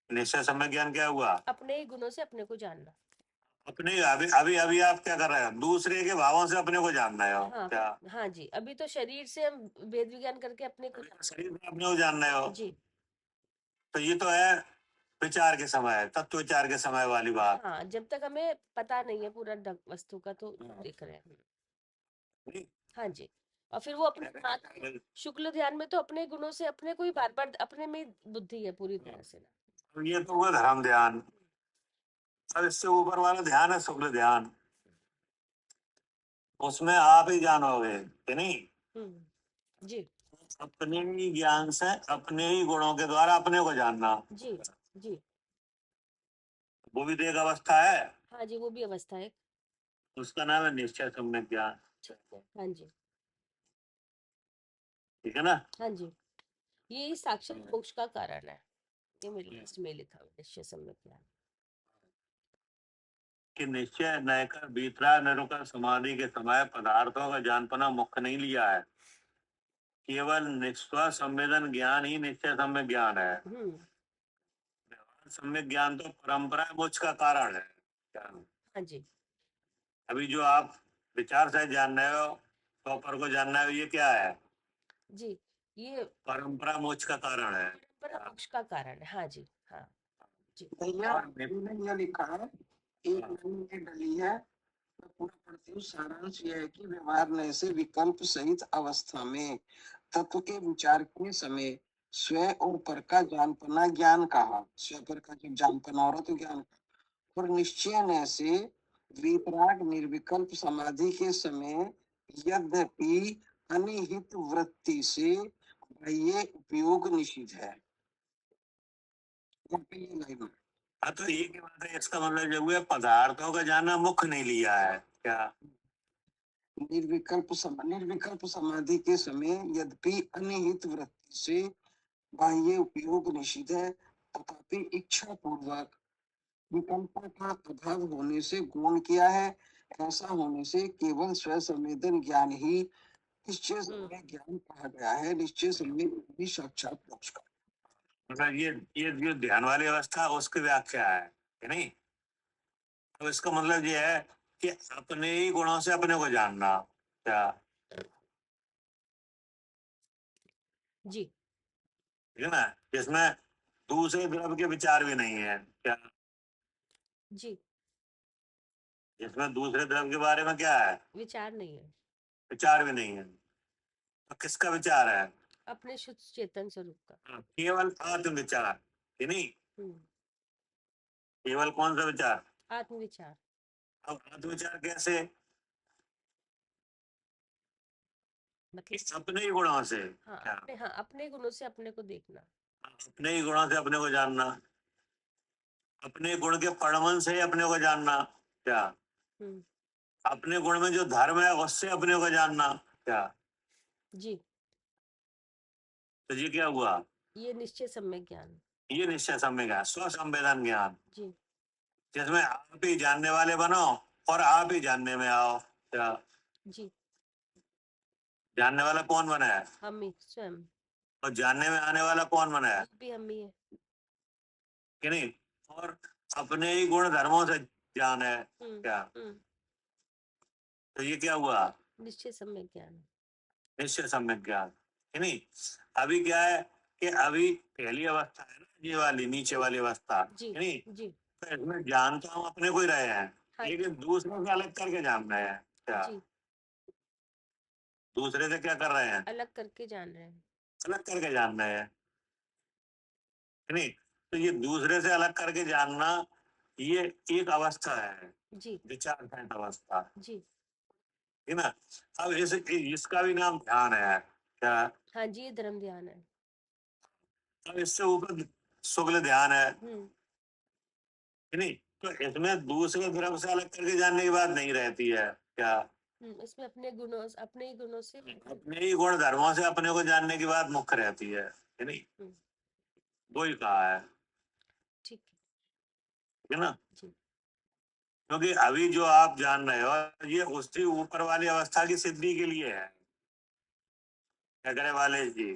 निश्चय सम्यक ज्ञान क्या हुआ? अपने ही गुणों से अपने को जानना। अपने अभी अभी अभी आप क्या कर रहे हैं? दूसरे के भावों से अपने को जानना है हो हाँ क्या? हाँ जी, अभी तो शरीर से हम वेद विज्ञान करके अपने को शरीर में अपने को जानना है हो, जी तो ये तो है विचार के समय, तत्व विचार के समय वाली बात। हाँ, जब तक हमें पता नहीं है पूरा वस्तु का, तो देख रहे हैं। नहीं? हाँ जी, और फिर वो अपने आत्म शुक्ल ध्यान में तो अपने गुणों से अपने को ही बार बार अपने में ही बुद्धि है पूरी तरह से ना। तो ये तो हुआ धर्म ध्यान। अब इससे ऊपर वाला ध्यान है शुक्ल ध्यान, उसमें आप ही जानोगे कि नहीं? जी अपने ही ज्ञान से अपने ही गुणों के द्वारा अपने को जानना, जी जी वो भी तो एक अवस्था है। हाँ जी, वो भी अवस्था है। उसका नाम है निश्चय सम्यक ज्ञान। ठीक है। हाँ जी ठीक है ना? हाँ जी, ये साक्षात मोक्ष का कारण है। ये मेरे लिस्ट में लिखा हुआ है, निश्चय सम्यक ज्ञान। कि निश्चय नयकर बीतरा निरुकर समाधि के समय पदार्थों का जानपना मुख्य नहीं लिया है, केवल निस्व संवेदन ज्ञान ही निश्चय सम्यक ज्ञान है। सम्यक ज्ञान तो परंपरा मोक्ष का कारण है क्या? हाँ जी अभी जो आप विचार से जान रहे हो, तो पर को जानना है, ये क्या है? जी, ये परंपरा मोक्ष का कारण है। परंपरा मोक्ष का कारण है। हाँ जी हाँ जी भैया इन्होंने यह लिखा है, एक लाइन में डली है, मैं पूरा पढ़ती हूँ। सारांश यह है कि व्यवहार नय से विकल्प सहित अवस्था में तत्व के विचार के समय स्व और पर का जानपना ज्ञान कहा। स्व पर का जब जानपना हो रहा तो ज्ञान, और निश्चय नय से वितराग निर्विकल्प समाधि के समय यद्यपि अनिहित वृत्ति से बाह्य उपयोग निषिद्ध है। हाँ, तो ये की बात है, इसका मतलब जो हुआ पदार्थों का जानना मुख्य नहीं लिया है क्या? निर्विकल्प समाधि के समय यद्यपि अनिहित वृत्ति से बाह्य उपयोग निषिद्ध है, तथापि इच्छा पूर्वक विकल्पों का अभाव होने से गुण किया है। ऐसा होने से केवल स्व संवेदन ज्ञान ही निश्चय सम्यक ज्ञान कहा गया है। निश्चय सम्यक भी साक्षात मोक्ष का, मतलब ये जो ध्यान वाली अवस्था उसकी व्याख्या है कि नहीं? तो इसका मतलब ये है कि अपने ही गुणों से अपने को जानना क्या? जी ठीक है ना? जिसमें दूसरे द्रव्य के विचार भी नहीं है क्या? जी, जिसमें दूसरे द्रव्य के बारे में क्या है? विचार नहीं है, विचार भी नहीं है। तो किसका विचार है? अपने शुद्ध चेतन स्वरूप का। केवल आत्म विचार कि नहीं? हम्म केवल कौन सा विचार? आत्मविचार। अब आत्म विचार कैसे? मतलब अपने ही गुणों से हाँ क्या? अपने, हाँ अपने गुणों से अपने को देखना। अपने ही गुणों से अपने को जानना, अपने गुण के परमन से ही अपने को जानना क्या? हम्म अपने गुण में जो धर्म है उससे अपने को जानना क्या? जी, तो ये क्या हुआ? ये निश्चय सम्यक ज्ञान। ये निश्चय सम्यक ज्ञान, स्व संवेदन ज्ञान, जी जिसमें आप ही जानने वाले बनो और आप ही जानने में आओ क्या? जी, जानने वाला कौन बना है हम ही स्वयं, और जानने में आने वाला कौन बना है भी हम ही है। कि नहीं? और अपने ही गुण धर्मों से ज्ञान है क्या? तो ये क्या हुआ? निश्चय सम्यक ज्ञान। निश्चय सम्यक ज्ञान कि नहीं? अभी क्या है कि अभी पहली अवस्था है ना, ये वाली नीचे वाली अवस्था जी कि नहीं? जी तो इसमें जान तो हम अपने को ही रहे हैं, हाँ लेकिन दूसरों से अलग करके जान रहे हैं क्या? जी, दूसरे से क्या कर रहे हैं? अलग करके जान रहे हैं। अलग करके जान रहे हैं कि नहीं? तो ये दूसरे से अलग करके जानना, ये एक अवस्था है, जी विचार सहित अवस्था, जी है ना? अब इसका भी नाम ध्यान है क्या? हाँ जी, ये धर्म ध्यान है। अब इससे ऊपर शुक्ल ध्यान है, कि नहीं? तो इसमें दूसरे द्रव्य से अलग करके जानने की बात नहीं रहती है क्या? इसमें अपने ही गुणों से अपने ही गुण धर्मों से अपने को जानने की बात मुख्य रहती है कि नहीं? वही कहा है, ठीक है ना? जी। क्योंकि अभी जो आप जान रहे हो ये उससे ऊपर वाली अवस्था की सिद्धि के लिए है। क्या करे वाले जी?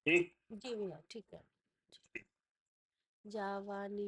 ठीक। जी भैया ठीक है। जावानी